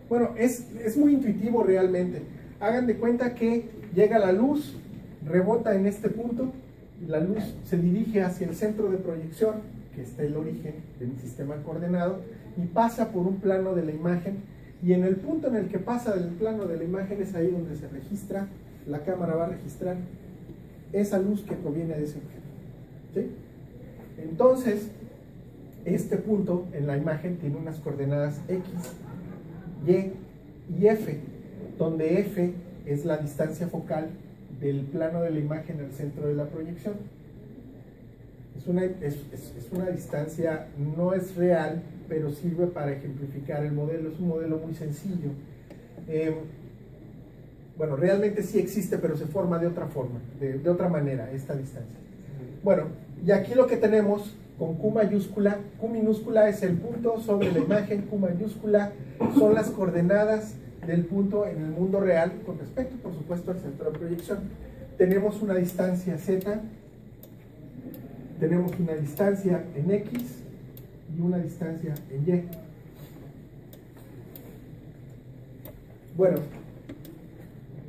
Bueno, es muy intuitivo realmente. Hagan de cuenta que llega la luz, rebota en este punto, y la luz se dirige hacia el centro de proyección, que está el origen del sistema coordenado, y pasa por un plano de la imagen, y en el punto en el que pasa del plano de la imagen es ahí donde se registra, la cámara va a registrar esa luz que proviene de ese objeto. ¿Sí? Entonces, este punto en la imagen tiene unas coordenadas x, y y f, donde f es la distancia focal del plano de la imagen al centro de la proyección. Es una distancia, no es real, pero sirve para ejemplificar el modelo. Es un modelo muy sencillo. Bueno, realmente sí existe, pero se forma de otra forma, de otra manera, esta distancia. Bueno, y aquí lo que tenemos con Q mayúscula, Q minúscula es el punto sobre la imagen, Q mayúscula son las coordenadas del punto en el mundo real, con respecto, por supuesto, al centro de proyección. Tenemos una distancia Z, tenemos una distancia en X y una distancia en Y. Bueno,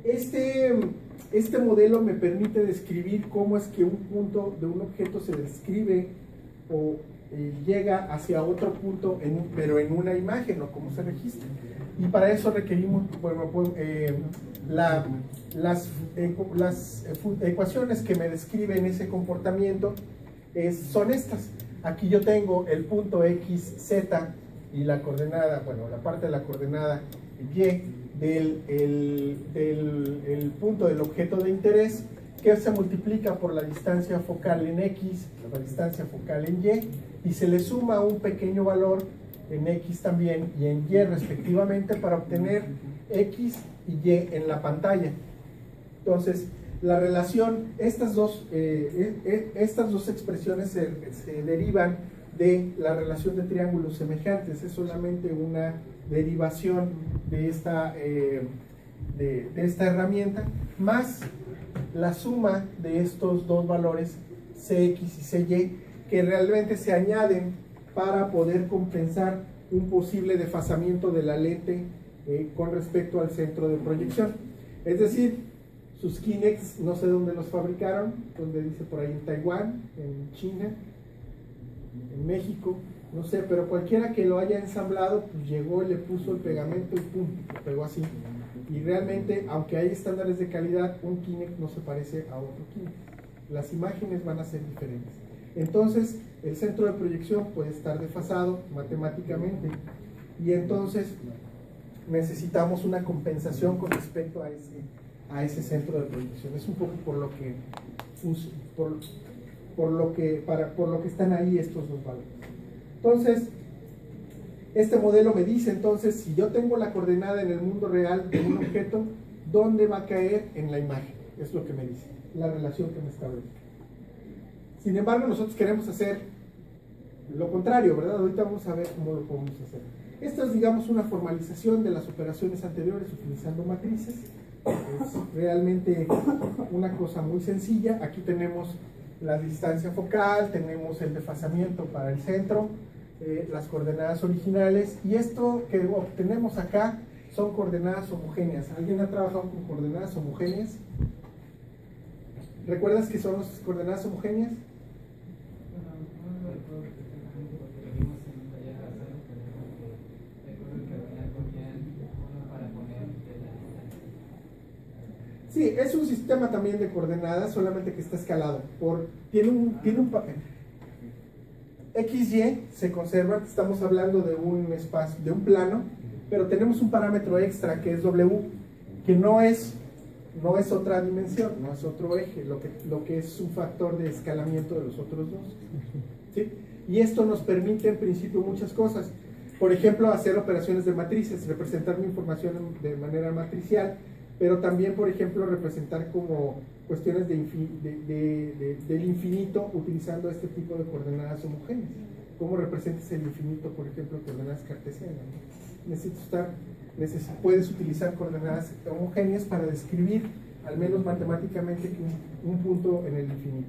este modelo me permite describir cómo es que un punto de un objeto se describe o llega hacia otro punto, pero en una imagen, o cómo se registra. Y para eso requerimos, bueno, las ecuaciones que me describen ese comportamiento son estas. Aquí yo tengo el punto x, z y la coordenada, bueno, la parte de la coordenada y del punto del objeto de interés, que se multiplica por la distancia focal en x, la distancia focal en y se le suma un pequeño valor en x también y en y respectivamente para obtener x y y en la pantalla. Entonces, la relación, estas dos expresiones se derivan de la relación de triángulos semejantes. Es solamente una derivación de esta herramienta, más la suma de estos dos valores Cx y Cy, que realmente se añaden para poder compensar un posible desfasamiento de la lente con respecto al centro de proyección. Es decir, sus Kinects no sé dónde los fabricaron, donde dice por ahí en Taiwán, en China, en México, no sé, pero cualquiera que lo haya ensamblado, pues llegó y le puso el pegamento y pum, lo pegó así. Y realmente, aunque hay estándares de calidad, un Kinect no se parece a otro Kinect. Las imágenes van a ser diferentes. Entonces, el centro de proyección puede estar desfasado matemáticamente. Y entonces, necesitamos una compensación con respecto a ese centro de proyección. Es un poco por lo que están ahí estos dos valores. Entonces, este modelo me dice entonces, si yo tengo la coordenada en el mundo real de un objeto, ¿dónde va a caer en la imagen? Es lo que me dice, la relación que me establece. Sin embargo, nosotros queremos hacer lo contrario, ¿verdad? Ahorita vamos a ver cómo lo podemos hacer. Esta es, digamos, una formalización de las operaciones anteriores utilizando matrices. Es realmente una cosa muy sencilla. Aquí tenemos la distancia focal, tenemos el desfasamiento para el centro, las coordenadas originales, y esto que obtenemos acá son coordenadas homogéneas. ¿Alguien ha trabajado con coordenadas homogéneas? ¿Recuerdas qué son las coordenadas homogéneas? Sí, es un sistema también de coordenadas, solamente que está escalado. Tiene un papel. XY se conserva, estamos hablando de un espacio, de un plano, pero tenemos un parámetro extra que es W, que no es otra dimensión, no es otro eje, lo que es un factor de escalamiento de los otros dos. ¿Sí? Y esto nos permite en principio muchas cosas. Por ejemplo, hacer operaciones de matrices, representar mi información de manera matricial, pero también, por ejemplo, representar como cuestiones del infinito utilizando este tipo de coordenadas homogéneas. ¿Cómo representas el infinito, por ejemplo, coordenadas cartesianas? Puedes utilizar coordenadas homogéneas para describir, al menos matemáticamente, un punto en el infinito.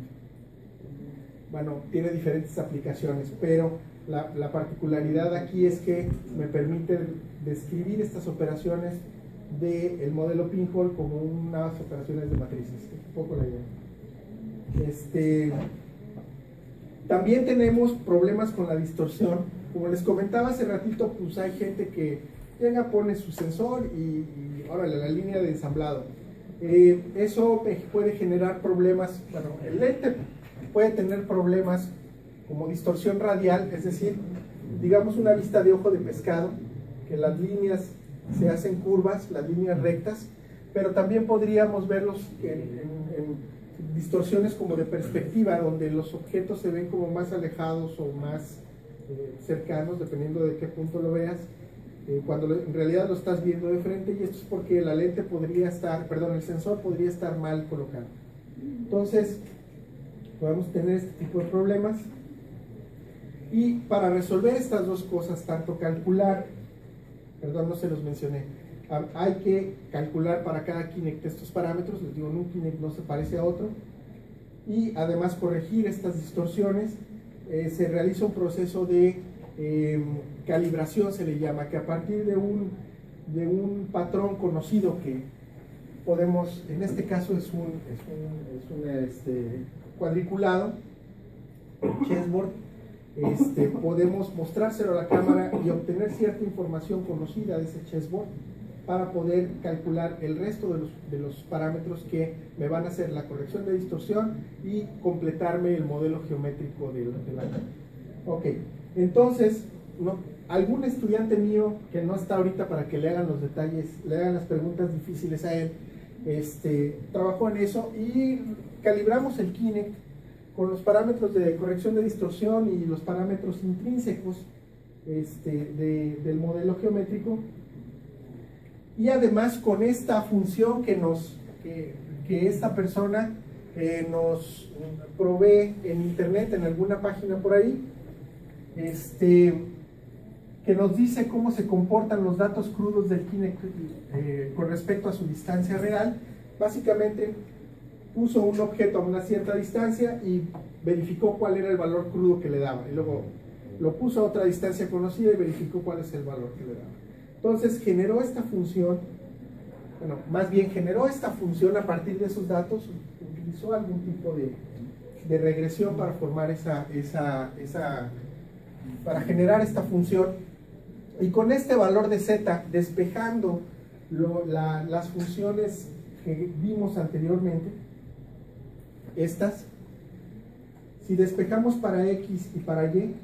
Bueno, tiene diferentes aplicaciones, pero la particularidad aquí es que me permite describir estas operaciones del modelo Pinhole como unas operaciones de matrices. Es un poco la idea. También tenemos problemas con la distorsión. Como les comentaba hace ratito, pues hay gente que llega, pone su sensor y órale, la línea de ensamblado. Eso puede generar problemas. Bueno, el lente puede tener problemas como distorsión radial, es decir, digamos una vista de ojo de pescado, que las líneas se hacen curvas, las líneas rectas, pero también podríamos verlos en distorsiones como de perspectiva, donde los objetos se ven como más alejados o más cercanos, dependiendo de qué punto lo veas, cuando en realidad lo estás viendo de frente, y esto es porque la lente podría estar, el sensor podría estar mal colocado. Entonces, podemos tener este tipo de problemas, y para resolver estas dos cosas, tanto calcular, no se los mencioné, hay que calcular para cada Kinect estos parámetros, les digo, un Kinect no se parece a otro, y además corregir estas distorsiones. Se realiza un proceso de calibración, se le llama, que a partir de un patrón conocido que podemos, en este caso es un cuadriculado, chessboard, podemos mostrárselo a la cámara y obtener cierta información conocida de ese chessboard para poder calcular el resto de los parámetros que me van a hacer la corrección de distorsión y completarme el modelo geométrico de la cámara. Ok, entonces, algún estudiante mío que no está ahorita para que le hagan los detalles, le hagan las preguntas difíciles a él, trabajó en eso y calibramos el Kinect con los parámetros de corrección de distorsión y los parámetros intrínsecos del modelo geométrico, y además con esta función que esta persona nos provee en internet, en alguna página por ahí, que nos dice cómo se comportan los datos crudos del Kinect con respecto a su distancia real. Básicamente puso un objeto a una cierta distancia y verificó cuál era el valor crudo que le daba, y luego lo puso a otra distancia conocida y verificó cuál es el valor que le daba. Entonces generó esta función, generó esta función a partir de esos datos, utilizó algún tipo de regresión para formar para generar esta función, y con este valor de z, despejando las funciones que vimos anteriormente, si despejamos para x y para y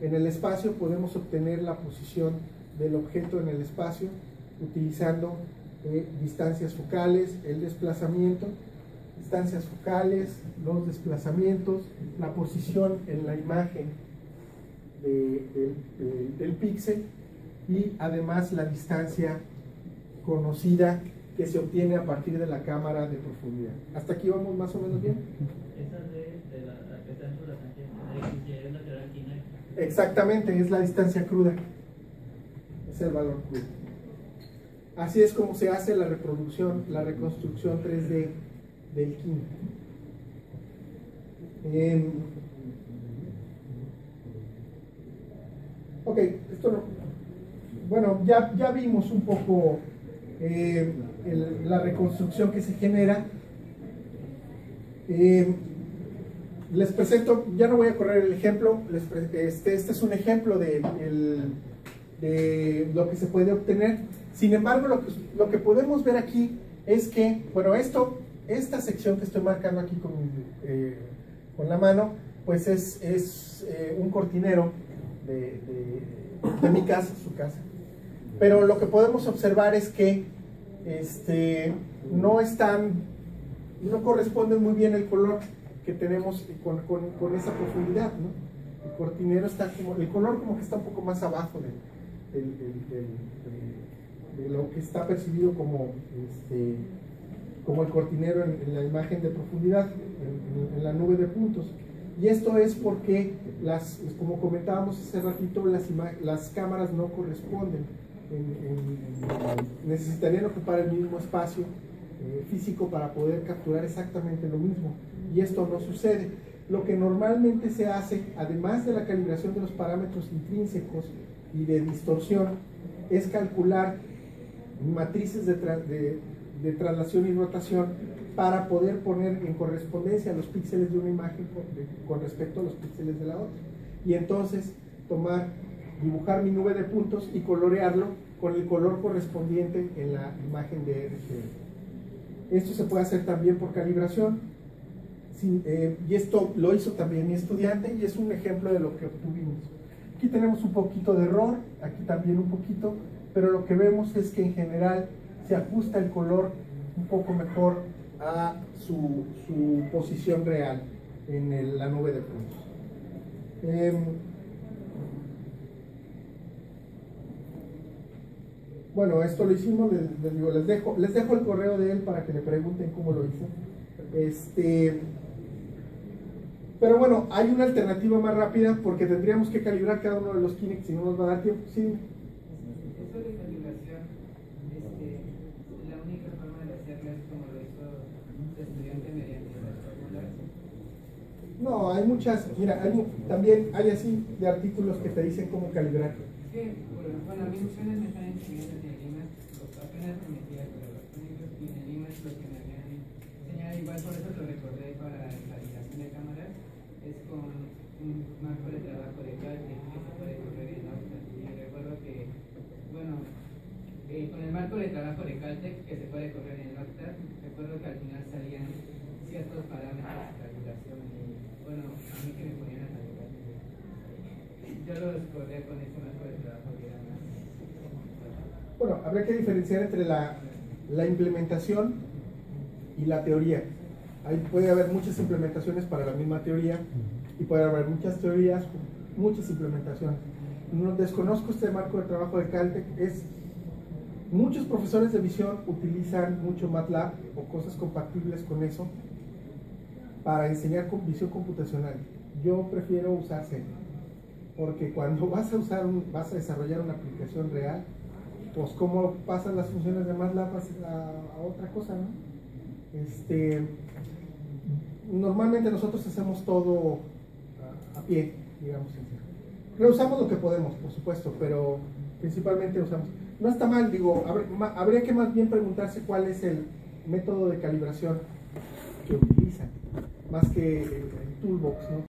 en el espacio, podemos obtener la posición del objeto en el espacio utilizando distancias focales, el desplazamiento, distancias focales, los desplazamientos, la posición en la imagen del píxel, y además la distancia conocida que se obtiene a partir de la cámara de profundidad. ¿Hasta aquí vamos más o menos bien?
Esa de la que está dentro de la tangente, es lateral inclinada.
Exactamente, es la distancia cruda. Es el valor crudo. Así es como se hace la reproducción, la reconstrucción 3D del KINE. Ok, esto no. Bueno, ya vimos un poco la reconstrucción que se genera. Les presento, ya no voy a correr el ejemplo, este es un ejemplo de lo que se puede obtener. Sin embargo, lo que podemos ver aquí es que, bueno, esta sección que estoy marcando aquí con la mano, pues es un cortinero de mi casa, su casa. Pero lo que podemos observar es que no corresponde muy bien el color que tenemos con esa profundidad, ¿no? El cortinero está el color como que está un poco más abajo de lo que está percibido como el cortinero en la imagen de profundidad, en la nube de puntos. Y esto es porque, como comentábamos hace ratito, las cámaras no corresponden. Necesitarían ocupar el mismo espacio físico para poder capturar exactamente lo mismo. Y esto no sucede. Lo que normalmente se hace, además de la calibración de los parámetros intrínsecos y de distorsión, es calcular matrices de traslación y rotación para poder poner en correspondencia los píxeles de una imagen con respecto a los píxeles de la otra. Y entonces dibujar mi nube de puntos y colorearlo con el color correspondiente en la imagen de RGB. Esto se puede hacer también por calibración, y esto lo hizo también mi estudiante, y es un ejemplo de lo que obtuvimos. Aquí tenemos un poquito de error, aquí también un poquito, pero lo que vemos es que en general se ajusta el color un poco mejor a su posición real en la nube de puntos. Bueno, esto lo hicimos, les dejo el correo de él para que le pregunten cómo lo hizo. Pero bueno, hay una alternativa más rápida porque tendríamos que calibrar cada uno de los Kinect, si no nos va a dar tiempo. Sí.
Eso de calibración, la única forma de hacerlo es como lo hizo el estudiante mediante las fórmulas.
No, hay muchas, mira, también hay así de artículos que te dicen cómo calibrar.
Sí, bueno, a mí apenas me están enseñando en Lima, apenas me metí a los técnicos y en Lima es lo que me habían enseñado, igual por eso lo recordé para la calibración de cámaras, es con un marco de trabajo de Caltech que se puede correr en Octave. Y recuerdo que, bueno, con el marco de trabajo de Caltech que se puede correr en Octave, recuerdo que al final salían ciertos parámetros de calibración y, bueno, a mí que me ponían a calibrar. Yo los corría con ese marco de trabajo que era más.
Bueno, habría que diferenciar entre la implementación y la teoría. Ahí puede haber muchas implementaciones para la misma teoría y puede haber muchas teorías con muchas implementaciones. No desconozco este marco de trabajo de Caltech. Muchos profesores de visión utilizan mucho MATLAB o cosas compatibles con eso para enseñar con visión computacional. Yo prefiero usar C, porque cuando vas a desarrollar una aplicación real, pues cómo pasan las funciones de MATLAB a otra cosa, ¿no? Normalmente nosotros hacemos todo a pie, digamos. Reusamos lo que podemos, por supuesto, pero principalmente usamos. No está mal, digo, habría que más bien preguntarse cuál es el método de calibración que utilizan, más que el toolbox, ¿no?